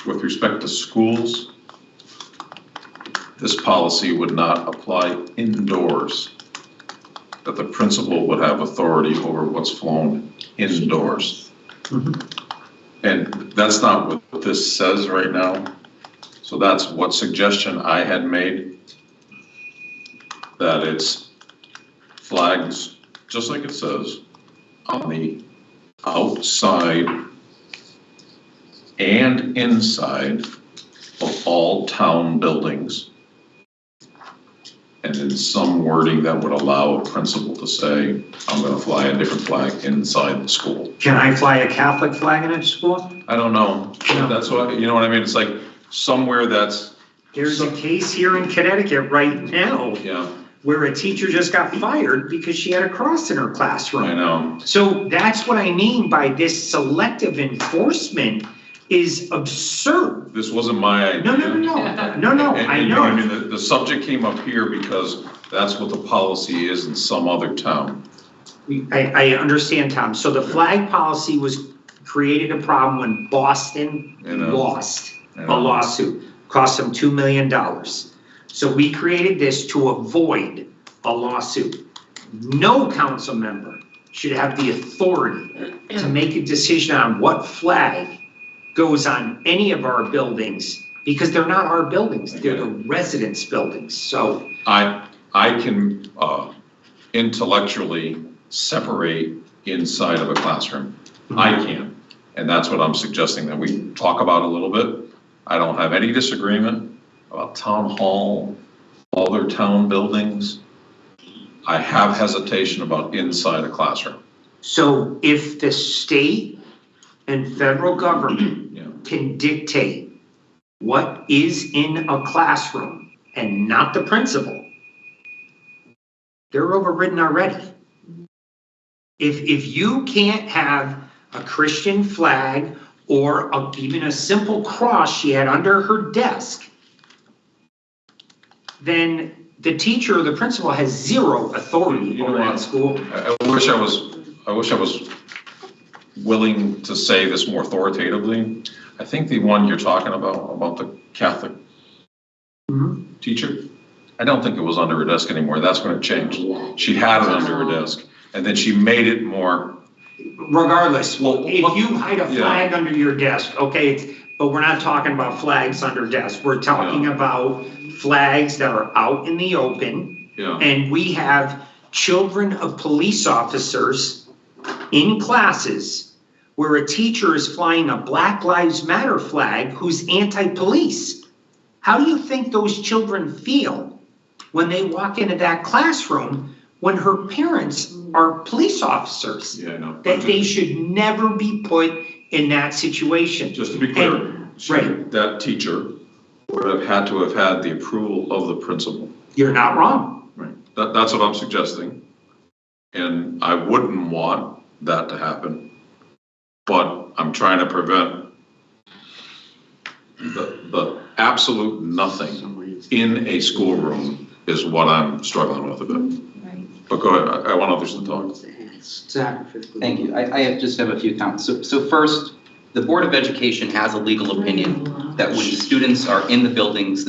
with respect to schools, this policy would not apply indoors, that the principal would have authority over what's flown indoors. And that's not what this says right now. So that's what suggestion I had made, that it's flags, just like it says, on the outside and inside of all town buildings. And in some wording that would allow a principal to say, I'm gonna fly a different flag inside the school. Can I fly a Catholic flag in a school? I don't know, No. that's what, you know what I mean, it's like somewhere that's, There's a case here in Connecticut right now yeah, where a teacher just got fired because she had a cross in her classroom. I know. So that's what I mean by this selective enforcement is absurd. This wasn't my idea. No, And- I and you I know. mean, the subject came up here because that's what the policy is in some other town. I understand, Tom. So the flag policy created a problem when Boston You know. lost You a know. lawsuit, cost them $2 million. So we created this to avoid a lawsuit. No council member should have the authority to make a decision on what flag goes on any of our buildings, because they're not our buildings, they're the residents' buildings, so. I can intellectually separate inside of a classroom. I can. And that's what I'm suggesting that we talk about a little bit. I don't have any disagreement about town hall, other town buildings. I have hesitation about inside a classroom. So if the state and federal government Yeah. can dictate what is in a classroom and not the principal, they're overridden already. If you can't have a Christian flag or even a simple cross she had under her desk, then the teacher or the principal has zero authority You know over that what? school. I wish I was willing to say this more authoritatively. I think the one you're talking about the Catholic Mhm. teacher, I don't think it was under her desk anymore. That's when it changed. She had it under her desk, and then she made it more, Regardless, Well, if you hide a yeah. flag under your desk, okay, but we're not talking about flags under desks. We're talking about flags that are out in the open. yeah. And we have children of police officers in classes where a teacher is flying a Black Lives Matter flag who's anti-police. How do you think those children feel when they walk into that classroom when her parents are police officers? Yeah, I know. That they should never be put in that situation. Just to be clear, right. that teacher would have had to have had the approval of the principal. You're not wrong. Right. That's what I'm suggesting. And I wouldn't want that to happen. But I'm trying to prevent the absolute nothing in a schoolroom is what I'm struggling with a bit. But go ahead, I want others to talk. Thank you. I just have a few comments. So first, the Board of Education has a legal opinion that when students are in the buildings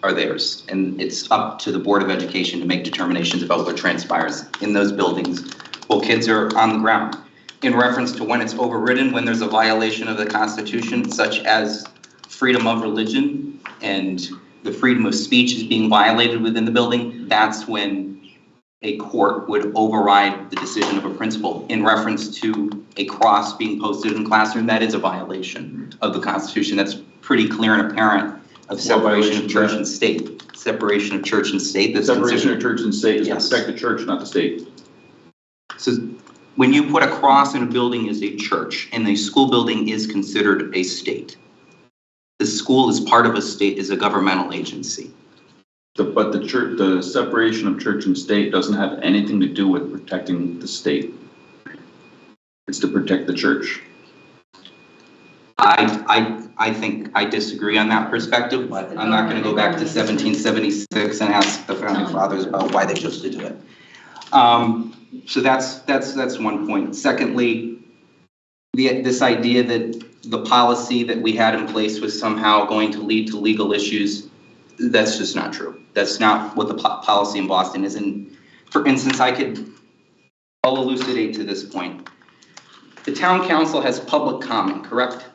are theirs. And it's up to the Board of Education to make determinations about what transpires in those buildings while kids are on the ground. In reference to when it's overridden, when there's a violation of the Constitution, such as freedom of religion and the freedom of speech is being violated within the building, that's when a court would override the decision of a principal. In reference to a cross being posted in the classroom, that is a violation of the Constitution. That's pretty clear and apparent of separation of church violation and state. Separation of church and state, that's Separation considered. of church and state is to Yes. protect the church, not the state. So when you put a cross in a building as a church, and the school building is considered a state, the school is part of a state, is a governmental agency. But the church, the separation of church and state doesn't have anything to do with protecting the state. It's to protect the church. I think I disagree on that perspective, but I'm not gonna go back to 1776 and ask the founding fathers about why they chose to do it. So that's one point. Secondly, this idea that the policy that we had in place was somehow going to lead to legal issues, that's just not true. That's not what the policy in Boston is. And for instance, I'll elucidate to this point. The town council has public comment, correct?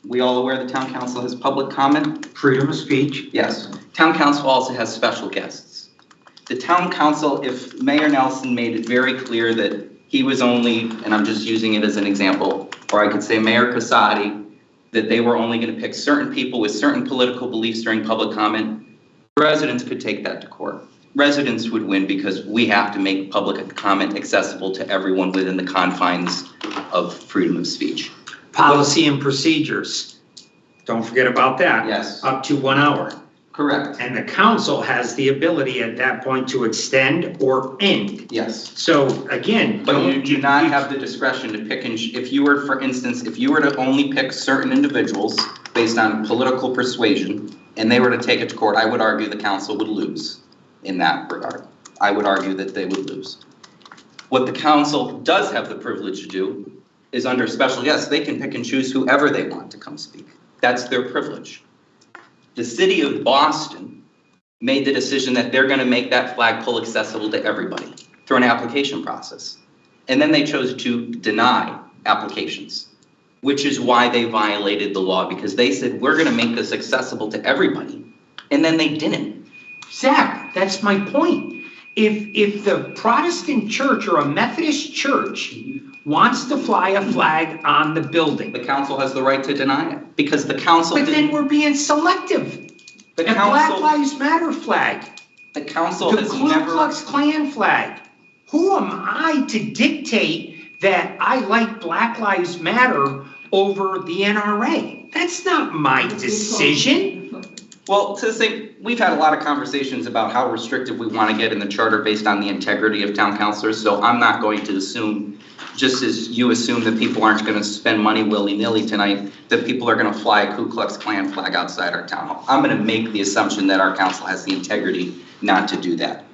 We all aware the town council has public comment? Freedom of speech. Yes. Town council also has special guests. The town council, if Mayor Nelson made it very clear that he was only, and I'm just using it as an example, or I could say Mayor Casati, that they were only going to pick certain people with certain political beliefs during public comment, residents could take that to court. Residents would win because we have to make public comment accessible to everyone within the confines of freedom of speech. Policy and procedures. Don't forget about that. Yes. Up to 1 hour. Correct. And the council has the ability at that point to extend or end. Yes. So again. But you don't- do not have the discretion to pick and, if you were, for instance, if you were to only pick certain individuals based on political persuasion, and they were to take it to court, I would argue the council would lose in that regard. I would argue that they would lose. What the council does have the privilege to do is under special guests, they can pick and choose whoever they want to come speak. That's their privilege. The city of Boston made the decision that they're going to make that flagpole accessible to everybody through an application process. And then they chose to deny applications, which is why they violated the law, because they said, we're going to make this accessible to everybody. And then they didn't. Zach, that's my point. If the Protestant church or a Methodist church wants to fly a flag on the building, The council has the right to deny it because the council but then didn't. we're being selective. The A Black council, Lives Matter flag, the council the has Ku never. Klux Klan flag. Who am I to dictate that I like Black Lives Matter over the NRA? That's not my decision. Well, to say, we've had a lot of conversations about how restrictive we want to get in the charter based on the integrity of town councilors, so I'm not going to assume, just as you assume that people aren't going to spend money willy-nilly tonight, that people are going to fly a Ku Klux Klan flag outside our town hall. I'm going to make the assumption that our council has the integrity not to do that.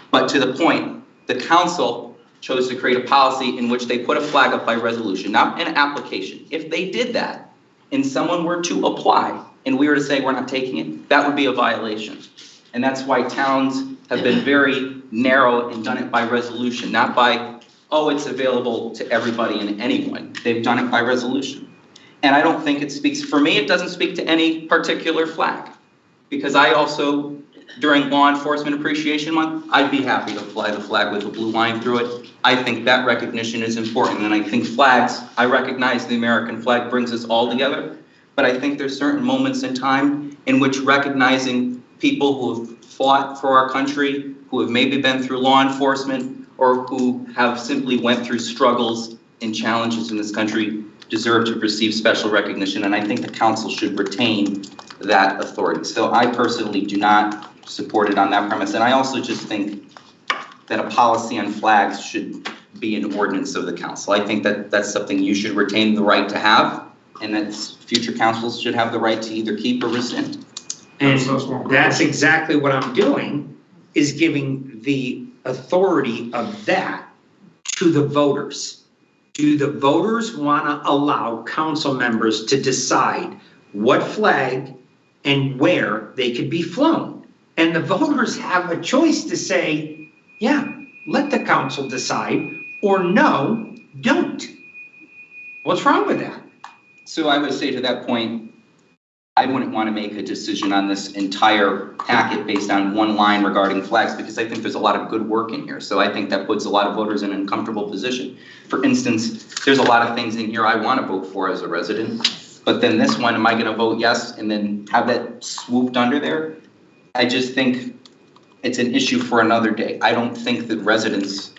But to the point, the council chose to create a policy in which they put a flag up by resolution, not an application. If they did that, and someone were to apply, and we were to say we're not taking it, that would be a violation. And that's why towns have been very narrow and done it by resolution, not by, oh, it's available to everybody and anyone. They've done it by resolution. And I don't think it speaks, for me, it doesn't speak to any particular flag. Because I also, during Law Enforcement Appreciation Month, I'd be happy to fly the flag with a blue line through it. I think that recognition is important, and I think flags, I recognize the American flag brings us all together, but I think there's certain moments in time in which recognizing people who have fought for our country, who have maybe been through law enforcement, or who have simply went through struggles and challenges in this country deserve to receive special recognition, and I think the council should retain that authority. So I personally do not support it on that premise, and I also just think that a policy on flags should be an ordinance of the council. I think that that's something you should retain the right to have, and that future councils should have the right to either keep or rescind. And that's exactly what I'm doing, is giving the authority of that to the voters. Do the voters want to allow council members to decide what flag and where they could be flown? And the voters have a choice to say, yeah, let the council decide, or no, don't. What's wrong with that? So I would say to that point, I wouldn't want to make a decision on this entire packet based on one line regarding flags, because I think there's a lot of good work in here. So I think that puts a lot of voters in an uncomfortable position. For instance, there's a lot of things in here I want to vote for as a resident, but then this one, am I gonna vote yes and then have that swooped under there? I just think it's an issue for another day. I don't think that residents,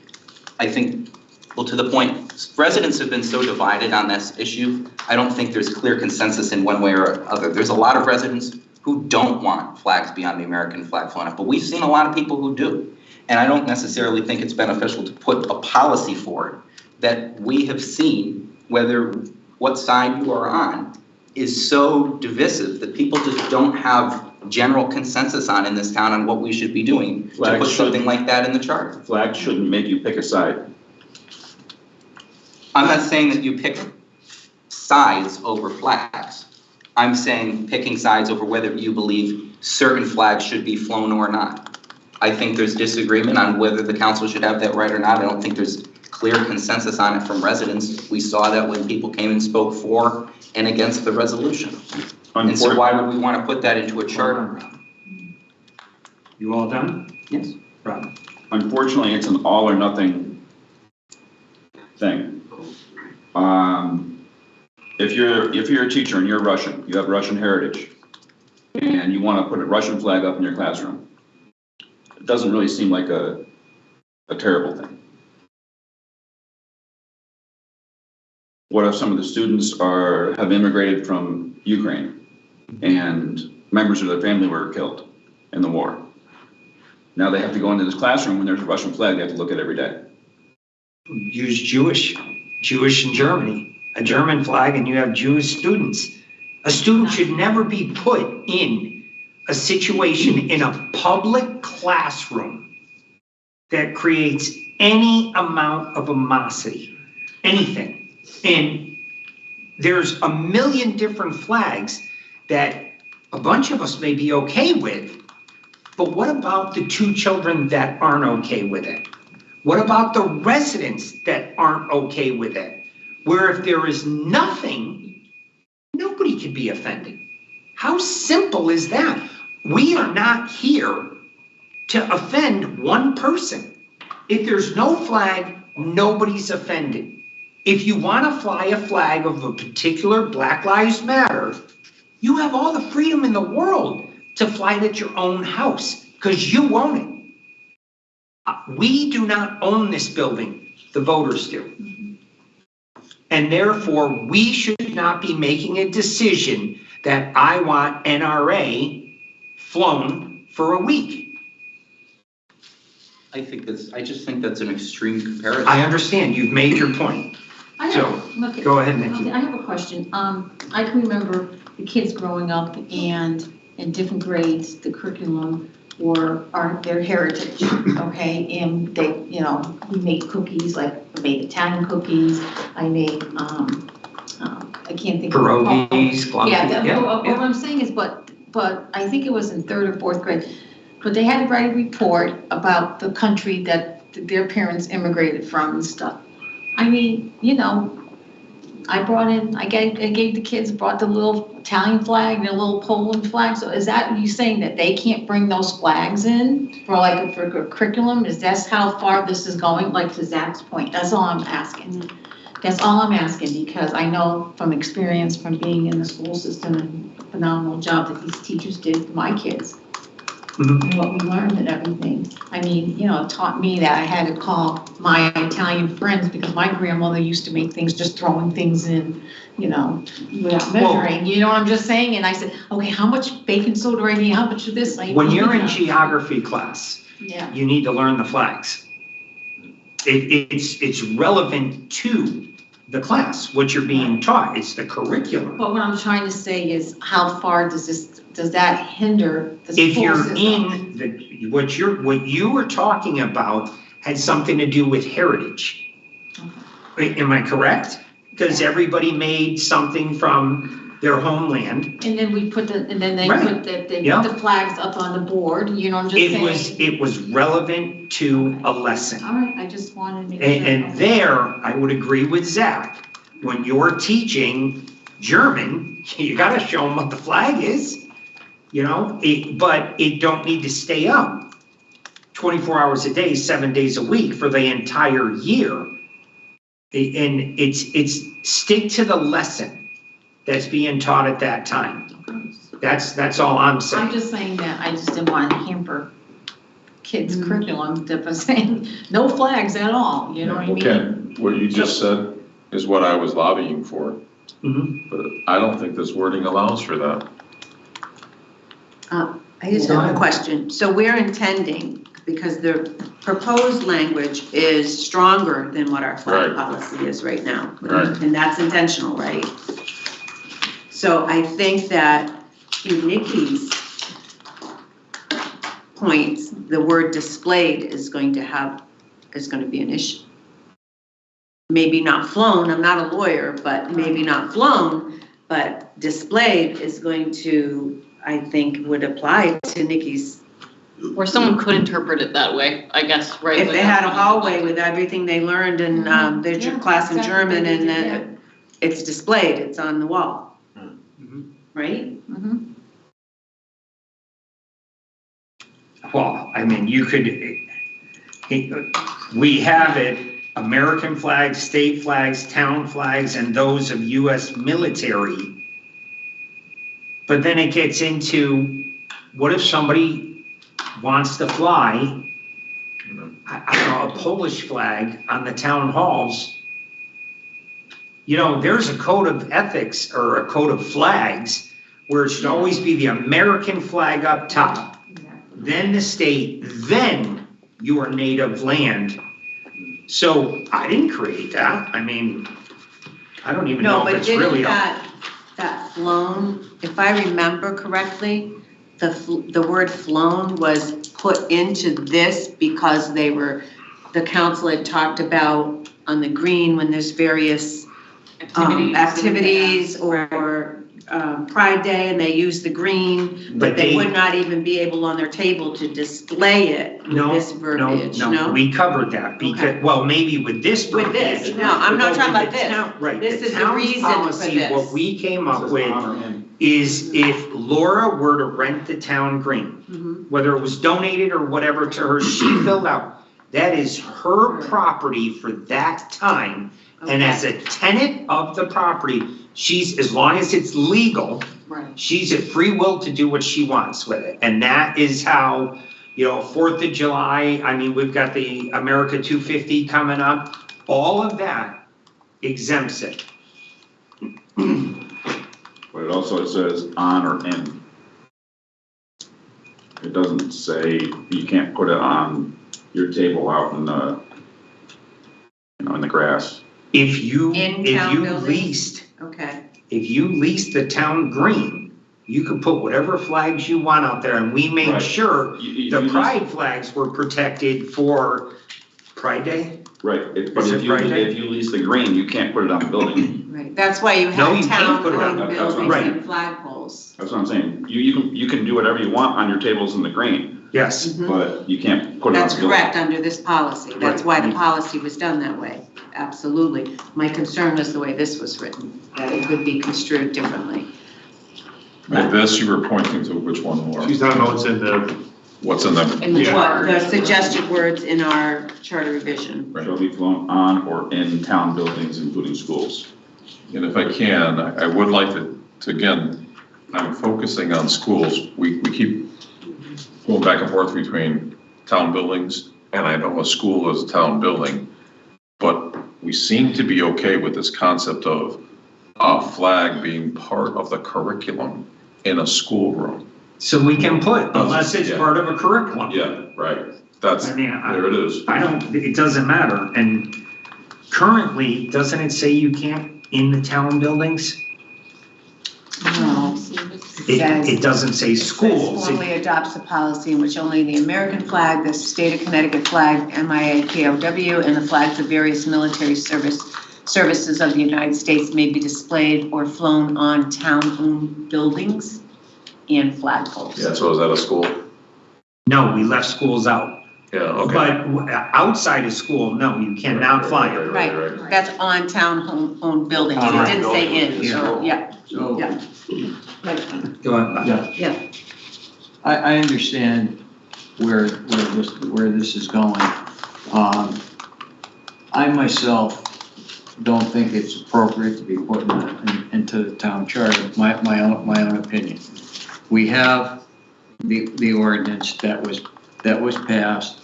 well, to the point, residents have been so divided on this issue, I don't think there's clear consensus in one way or other. There's a lot of residents who don't want flags beyond the American flag flown up, but we've seen a lot of people who do. And I don't necessarily think it's beneficial to put a policy for it that we have seen, whether what side you are on, is so divisive that people just don't have general consensus on in this town on what we should be doing to Flags put something should- like that in the charter. Flags shouldn't make you pick a side. I'm not saying that you pick sides over flags. I'm saying picking sides over whether you believe certain flags should be flown or not. I think there's disagreement on whether the council should have that right or not. I don't think there's clear consensus on it from residents. We saw that when people came and spoke for and against the resolution. And so why would we want to put that into a charter? You all done? Yes. Rob? Unfortunately, it's an all or nothing thing. If you're a teacher and you're Russian, you have Russian heritage, and you want to put a Russian flag up in your classroom, it doesn't really seem like a terrible thing. What if some of the students have immigrated from Ukraine and members of their family were killed in the war? Now they have to go into this classroom when there's a Russian flag they have to look at every day. Use Jewish in Germany, a German flag, and you have Jewish students. A student should never be put in a situation in a public classroom that creates any amount of animosity, anything. And there's a million different flags that a bunch of us may be okay with, but what about the two children that aren't okay with it? What about the residents that aren't okay with it? Where if there is nothing, nobody could be offended. How simple is that? We are not here to offend one person. If there's no flag, nobody's offended. If you want to fly a flag of a particular Black Lives Matter, you have all the freedom in the world to fly it at your own house because you own it. We do not own this building, the voters do. And therefore, we should not be making a decision that I want NRA flown for a week. I just think that's an extreme comparison. I understand, you've made your point. Go ahead, Nikki. I have a question. I can remember the kids growing up and in different grades, the curriculum their heritage, okay? And they, we made cookies, like I made Italian cookies, I made, I can't think of. Pierogies, What I'm saying is, but I think it was in 3rd or 4th grade, but they had to write a report about the country that their parents immigrated from and stuff. I mean, I gave the kids, brought the little Italian flag and a little Poland flag. So is that you saying that they can't bring those flags in for a curriculum? Is that how far this is going? Like to Zach's point, that's all I'm asking. That's all I'm asking because I know from experience from being in the school system and phenomenal job that these teachers did for my kids. And what we learned and everything. I mean, it taught me that I had to call my Italian friends because my grandmother used to make things just throwing things in, without measuring, you know what I'm just saying? And I said, okay, how much baking soda do I need? How much of this? When you're in geography class, Yeah. you need to learn the flags. It's relevant to the class, what you're being taught. It's the curriculum. But what I'm trying to say is how far does that hinder the school If you're system? in what you were talking about had something to do with heritage. Am I correct? Because everybody made something from their homeland. And then we put they Right. put the flags up on the board, you know what I'm just saying? It was relevant to a lesson. All right, I just wanted to make sure. And there, I would agree with Zach. When you're teaching German, you gotta show them what the flag is, but it don't need to stay up 24 hours a day, 7 days a week for the entire year. And it's stick to the lesson. that's being taught at that time. That's all I'm I'm saying. just saying that I just didn't want to hamper kids' curriculum, that was saying, no flags at all, you know what I Well, mean? Ken, what you just said is what I was lobbying for, Mhm. but I don't think this wording allows for that. I just have a question. So we're intending, because the proposed language is stronger than what our flag Right. policy is right now. Right. And that's intentional, right? So I think that to Nikki's points, the word displayed is going to be an issue. Maybe not flown, I'm not a lawyer, but maybe not flown, but displayed is going to, I think, would apply to Nikki's. Or someone could interpret it that way, I guess, right? If Like they had a that's- hallway with everything they learned in their Yeah, class in exactly. German and Yeah. then it's displayed, it's on the wall. Mhm. Right? Well, I mean, you could, we have it, American flags, state flags, town flags, and those of US military. But then it gets into, what if somebody wants to fly, I don't know, a Polish flag on the town halls? You know, there's a code of ethics or a code of flags where it should always be the American flag up top, then the state, then your native land. So I didn't create that. I mean, I don't even No, know if but it's didn't really. that flown, if I remember correctly, the word flown was put into this because the council had talked about on the green when there's various activities or Pride Day and they use the green, but they would not even be able on their table to display it with this verbiage, No, we covered that because, Okay. well, maybe with this With verbiage. this, no, I'm not talking But about with the this. town- Right, This the is the town's reason for policy, this. what we came up Says with on or in. is if Laura were to rent the town green, Mhm. whether it was donated or whatever to her, she filled out, that is her property for that time. And as a tenant of the property, she's, as long as it's legal, Right. she's at free will to do what she wants with it. And that is how, 4th of July, I mean, we've got the America 250 coming up. All of that exempts it. But it also says on or in. It doesn't say you can't put it on your table out in the, in the grass. If you In-town buildings? leased, Okay. if you leased the town green, you could put whatever flags you want out there. And we made Right. sure You the lease- pride flags were protected for Pride Day. Right, but Is if it you, right? if you lease the green, you can't put it on the building. Right, that's why you No, have you can't put it on- town-owned that's what I'm buildings saying. and flagpoles. That's what I'm saying. You can do whatever you want on your tables in the green, Yes. Mhm. but you can't put it on That's the building. correct under this policy. That's why the policy was done that way. Absolutely. My concern was the way this was written, that it could be construed differently. With this, you were pointing to which one, Laura? She's talking about what's in the, What's in the, In the Yeah. charter. The suggested words in our charter revision. Shall be flown on or in town buildings, including schools. and if I can, I would like to again, I'm focusing on schools. We keep going back and forth between town buildings, and I know a school is a town building, but we seem to be okay with this concept of a flag being part of the curriculum in a schoolroom. So we can put, unless it's Yeah. part of a curriculum. Yeah, right. That's, I mean, there it is. I don't, it doesn't matter. And currently, doesn't it say you can't in the town buildings? No. It doesn't say It says schools. formally adopts a policy in which only the American flag, the state of Connecticut flag, MIA-KOW, and the flags of various military services of the United States may be displayed or flown on town-owned buildings and flagpoles. Yeah, so is that a school? No, we left schools out. Yeah, okay. But outside of school, no, you cannot fly it. Right, that's on town-owned buildings, it didn't say in, so, yeah, So, yeah. Go ahead. I understand where this is going. I myself don't think it's appropriate to be putting in into the town charter, my own opinion. We have the ordinance that was passed,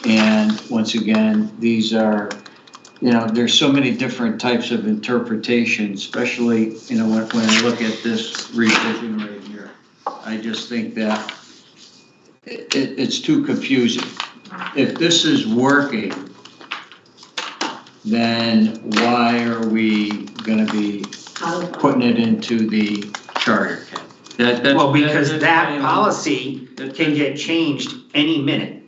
and once again, these are, there's so many different types of interpretations, especially, when I look at this revision right here. I just think that it's too confusing. If this is working, then why are we gonna be putting it into the charter? Well, because that's that my own- policy can get changed any minute.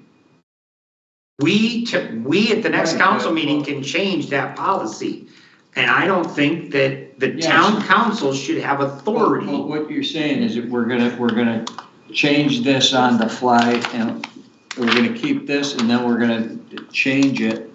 We at the next Right, council but- meeting can change that policy. And I don't think that the Yes. town council should have Well, authority. what you're saying is that we're gonna change this on the fly, and we're gonna keep this, and then we're gonna change it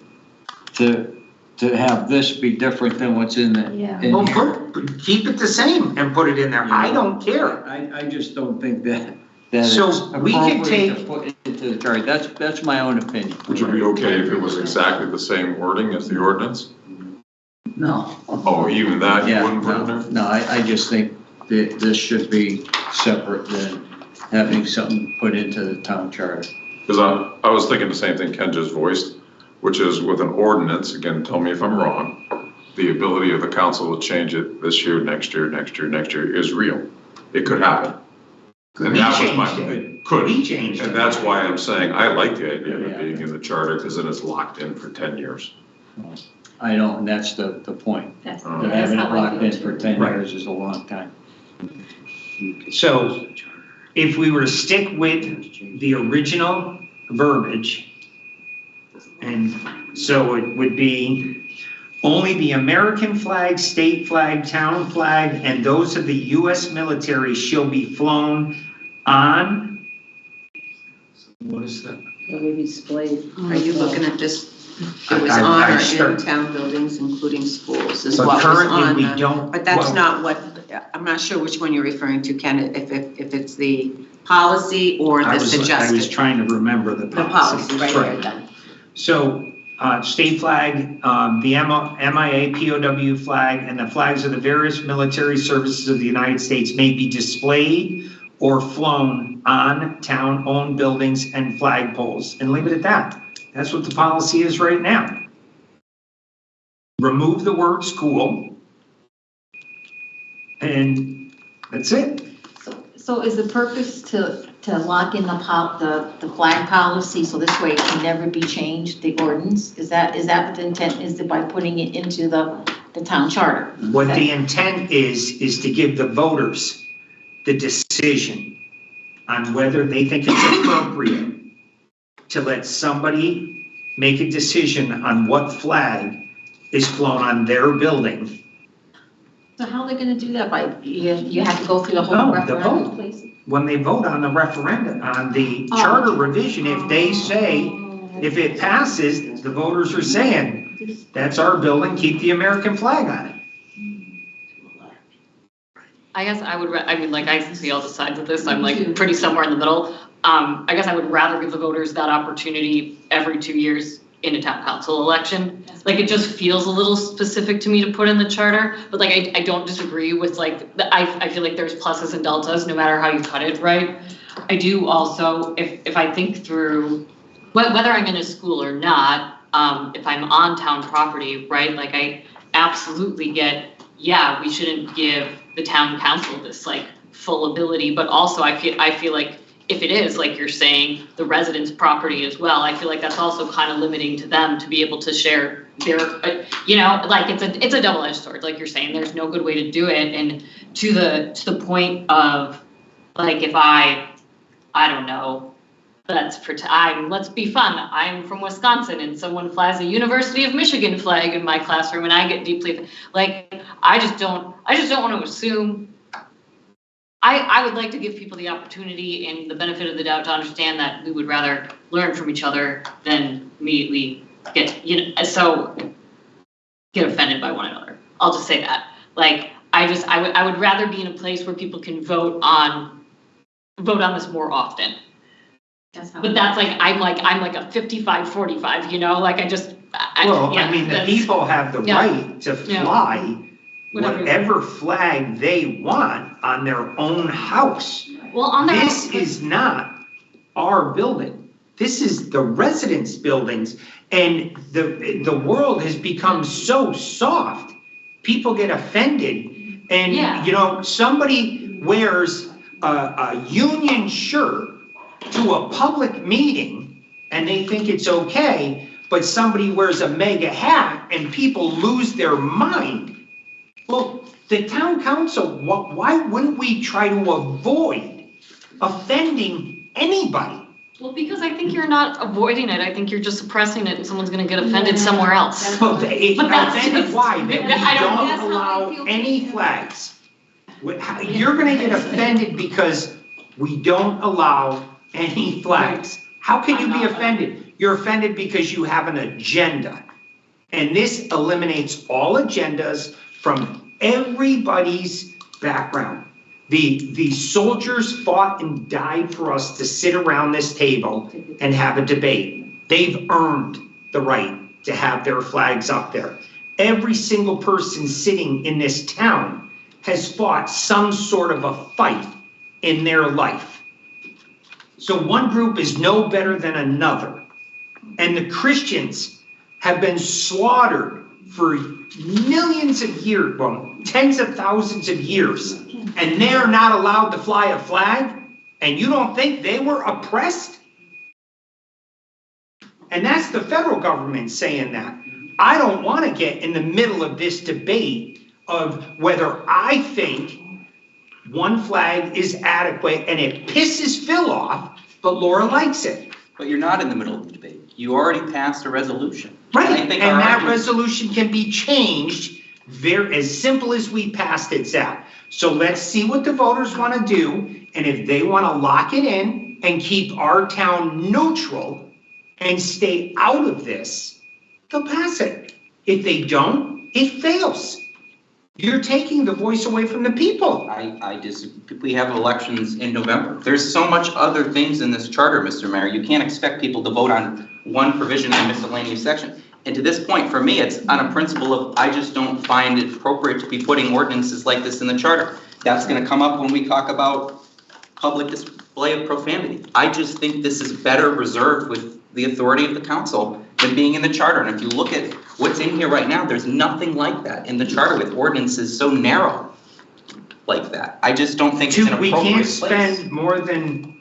to have this be different than what's in the, Yeah. in Well, here. keep it the same and put it in there. I don't care. I just don't think that it's So we can appropriate to take- put into the charter. That's my own opinion. Would you be okay if it was exactly the same wording as the ordinance? No. Oh, even that you Yeah, wouldn't put in there? no, I just think that this should be separate than having something put into the town charter. Because I was thinking the same thing Ken just voiced, which is with an ordinance, again, tell me if I'm wrong, the ability of the council to change it this year, next year is real. It could happen. And We that was my, changed it. it could. We changed And it. that's why I'm saying I like the idea of Yeah. it being in the charter, because then it's locked in for 10 years. I don't, and that's the point. That's, Uh, That that's having it how I locked feel in for too. 10 Right. years is a long time. So if we were to stick with the original verbiage, and so it would be only the American flag, state flag, town flag, and those of the U.S. military shall be flown on, what is that? Will be displayed. Are you looking at this? It was I- on I or in start- town buildings, including schools, is But what was currently, on we the. don't. But that's well, not what, I'm not sure which one you're referring to, Ken, if it's the policy or I the was suggested. trying to remember the The policy. policy, right Right. here then. So, state flag, the MIA POW flag, and the flags of the various military services of the United States may be displayed or flown on town-owned buildings and flagpoles, and leave it at that. That's what the policy is right now. Remove the word school, and that's it. So is the purpose to lock in the flag policy, so this way it can never be changed, the ordinance? Is that what the intent is, by putting it into the town charter? What the intent is to give the voters the decision on whether they think it's appropriate to let somebody make a decision on what flag is flown on their building. So how are they gonna do that? You have to go through the No, whole the referendum, vote. please? When they vote on the referendum, on the charter revision, if they say, if it passes, the voters are saying, that's our building, keep the American flag on it. I guess I would, I mean, like, I see all the sides of this, I'm like pretty somewhere in the middle. I guess I would rather give the voters that opportunity every 2 years in a town council election. Like, it just feels a little specific to me to put in the charter, but like, I don't disagree with like, I feel like there's pluses and deltas, no matter how you cut it, right? I do also, if I think through, whether I'm in a school or not, if I'm on town property, right, like I absolutely get, yeah, we shouldn't give the town council this like full ability, but also I feel like if it is, like you're saying, the residents' property as well, I feel like that's also kind of limiting to them to be able to share their, like it's a double-edged sword, like you're saying, there's no good way to do it, and to the point of, like, if I don't know, let's be fun, I'm from Wisconsin and someone flies a University of Michigan flag in my classroom and I get deeply, like, I just don't want to assume. I would like to give people the opportunity and the benefit of the doubt to understand that we would rather learn from each other than immediately get offended by one another. I'll just say that. Like, I would rather be in a place where people can vote on this more often. But that's like, I'm like a 55-45, like I Well, I mean, the that's- people have the yeah. right to Yeah. fly whatever flag they want on their own house. Well, on their. This is not our building. This is the residents' buildings, and the world has become so soft. People get offended, Yeah. and, somebody wears a union shirt to a public meeting, and they think it's okay, but somebody wears a mega hat, and people lose their mind. Well, the town council, why wouldn't we try to avoid offending anybody? Well, because I think you're not avoiding it, I think you're just suppressing it and someone's gonna get offended somewhere else. Well, But that's offended just- why? That I don't- we that's don't not how I allow feel. any flags. You're gonna get offended because we don't allow any flags. How can you be offended? You're offended because you have an agenda. And this eliminates all agendas from everybody's background. The soldiers fought and died for us to sit around this table and have a debate. They've earned the right to have their flags up there. Every single person sitting in this town has fought some sort of a fight in their life. So one group is no better than another. And the Christians have been slaughtered for millions of years, well, tens of thousands of years, and they're not allowed to fly a flag? And you don't think they were oppressed? And that's the federal government saying that. I don't want to get in the middle of this debate of whether I think one flag is adequate, and it pisses Phil off, but Laura likes it. But you're not in the middle of the debate. You already passed a resolution. Right, And I and think our that argument- resolution can be changed as simple as we passed it, Zach. So let's see what the voters want to do, and if they want to lock it in and keep our town neutral and stay out of this, they'll pass it. If they don't, it fails. You're taking the voice away from the people. I disagree. We have elections in November. There's so much other things in this charter, Mr. Mayor. You can't expect people to vote on one provision in the miscellaneous section. And to this point, for me, it's on a principle of, I just don't find it appropriate to be putting ordinances like this in the charter. That's gonna come up when we talk about public display of profanity. I just think this is better reserved with the authority of the council than being in the charter. And if you look at what's in here right now, there's nothing like that in the charter with ordinances so narrow like that. I just don't think it's an We appropriate can't place. spend more than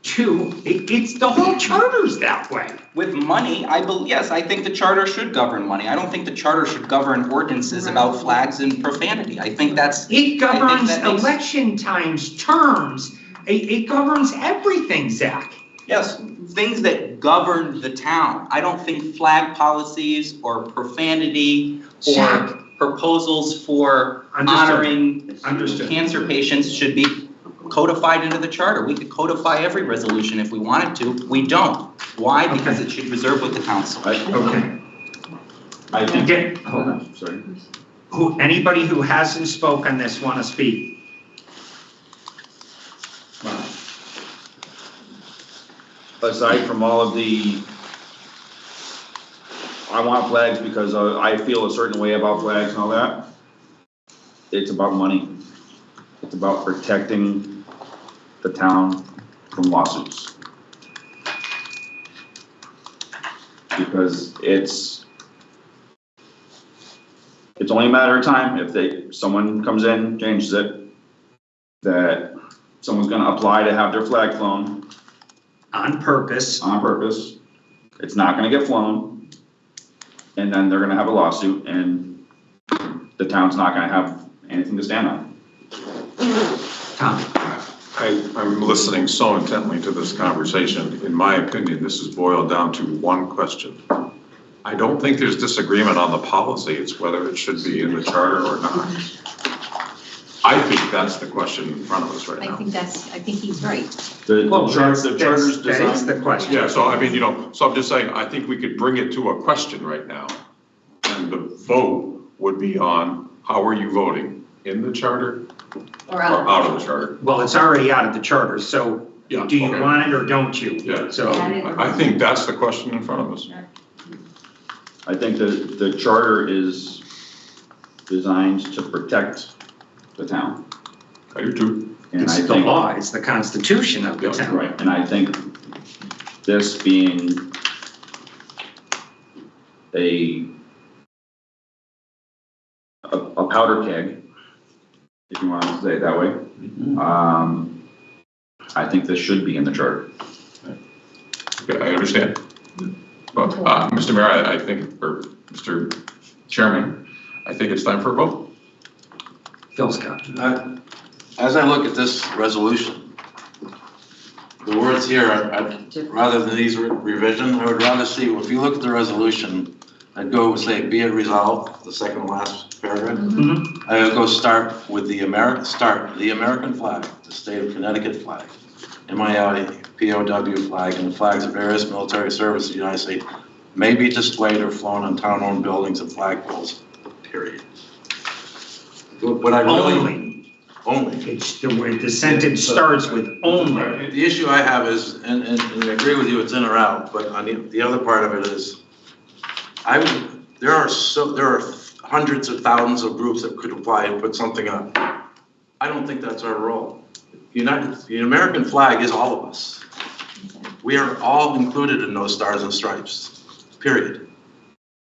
two, it's the whole charter's that way. With money, yes, I think the charter should govern money. I don't think the charter should govern ordinances about flags and profanity. I think that's. It governs that makes- election times, terms, it governs everything, Zach. Yes, things that govern the town. I don't think flag policies or profanity or Zach. proposals for Understood. honoring Understood. cancer patients should be codified into the charter. We could codify every resolution if we wanted to. We don't. Why? Because Okay. it should reserve with the council. Okay. I think, Again, hold on. sorry. Anybody who hasn't spoken this want to speak? Aside from all of the, I want flags because I feel a certain way about flags and all that, it's about money. It's about protecting the town from lawsuits. Because it's only a matter of time if someone comes in, changes it, that someone's gonna apply to have their flag flown On purpose. on purpose. It's not gonna get flown. And then they're gonna have a lawsuit and the town's not gonna have anything to stand on. Tom, I'm listening so intently to this conversation. In my opinion, this is boiled down to one question. I don't think there's disagreement on the policy. It's whether it should be in the charter or not. I think that's the question in front of us right now. I think he's right. The charter's that is designed, the question. Yeah, so I mean, so I'm just saying, I think we could bring it to a question right now. And the vote would be on, how are you voting? In the charter Or or out of the charter? Well, it's already out of the charter, so Yeah, do you okay. want it or don't you? Yeah. So, I think that's the question in front of us. I think the charter is designed to protect the town. I do too. And I It's the think, law, it's the constitution of the Yeah, town. right, and I think this being a powder keg, if you want to say it that way, I think this should be in the charter. Okay, I understand. But, Mr. Mayor, I think, or Mr. Chairman, I think it's time for a vote. Phil Scott. As I look at this resolution, the words here, rather than these revisions, I would rather see, if you look at the resolution, I'd go say, be it resolved, the second to last paragraph. I would go start with the American flag, the state of Connecticut flag, MII-POW flag, and the flags of various military services of the United States may be displayed or flown on town-owned buildings and flagpoles, period. What I really, only. It's the way the sentence starts with only. The issue I have is, and I agree with you, it's in or out, but on the other part of it is, there are hundreds of thousands of groups that could apply and put something up. I don't think that's our role. The American flag is all of us. We are all included in those stars and stripes, period.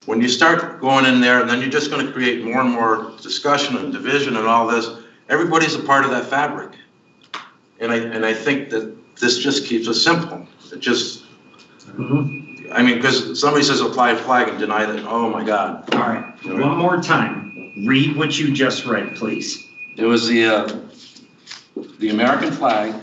When you start going in there, and then you're just gonna create more and more discussion and division and all this, everybody's a part of that fabric. And I think that this just keeps it simple. It just, I mean, because somebody says apply a flag and deny that, oh my God. All right, one more time. Read what you just read, please. It was the American flag,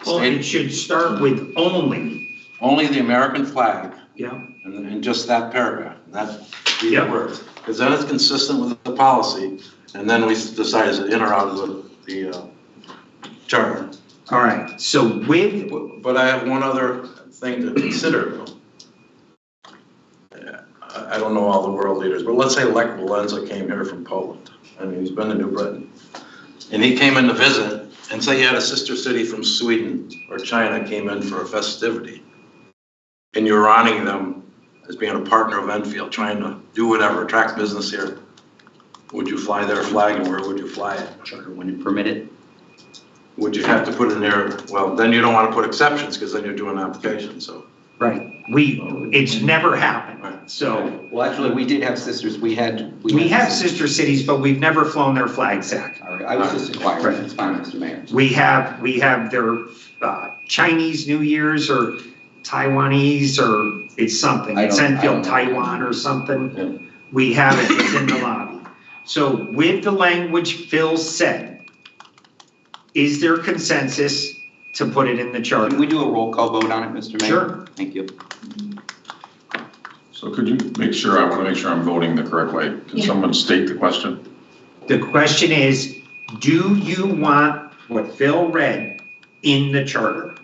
Well, it should start with only. only the American flag, Yeah. and just that paragraph, that be the Yep. words. Because then it's consistent with the policy, and then we decide is it in or out of the charter. All right, so with, But I have one other thing to consider. I don't know all the world leaders, but let's say Lech Walesa came here from Poland. I mean, he's been to New Britain. And he came in to visit, and say you had a sister city from Sweden or China came in for a festivity. And you're honoring them as being a partner of Enfield, trying to do whatever, attract business here. Would you fly their flag and where would you fly it? Charter wouldn't permit it. Would you have to put in there, well, then you don't want to put exceptions because then you're doing an application, so. right, it's never happened, so. Well, actually, we did have sisters, we have sister cities, but we've never flown their flag, Zach. All right, I was just inquiring, it's fine, Mr. Mayor. We have their Chinese New Year's or Taiwanese or it's something. It's Enfield, Taiwan or something. Yeah. We have it, it's in the lobby. So with the language Phil said, is there consensus to put it in the charter? Can we do a roll call vote on it, Mr. Mayor? Sure. Thank you. So could you make sure, I want to make sure I'm voting the correct way. Can someone state the question? The question is, do you want what Phil read in the charter?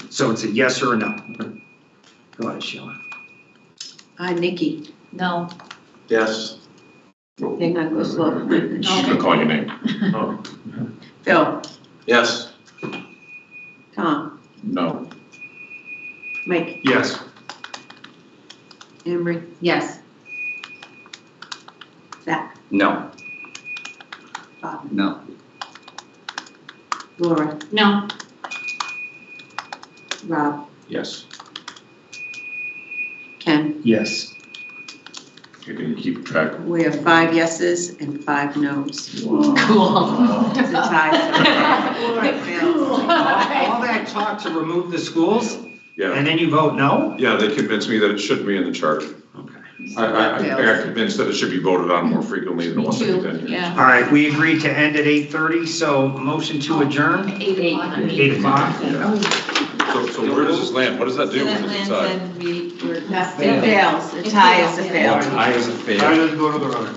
So it's a yes or a no. Go ahead, Sheila. Nikki. No. Yes. Hang on, go slow. She's gonna call your name. Oh. Phil, Yes. Tom, No. Mike, Yes. Emery, Yes. Zach, No. Bob, No. Laura, No. Rob, Yes. Ken. Yes. You can keep track. We have 5 yeses and 5 nos. Cool. It's a tie. Cool. All that talk to remove the schools Yeah, and then you vote no? yeah, they convinced me that it shouldn't be in the charter. Okay. I got convinced that it should be voted on more frequently than once Too, again. yeah. All right, we agreed to end at 8:30, so motion to adjourn, 8 o'clock. 8 o'clock. So where does this land? What does that do? And What then does it Lynn decide? said we were. It fails, a tie is a fail. I as a fail. I just go to the runner.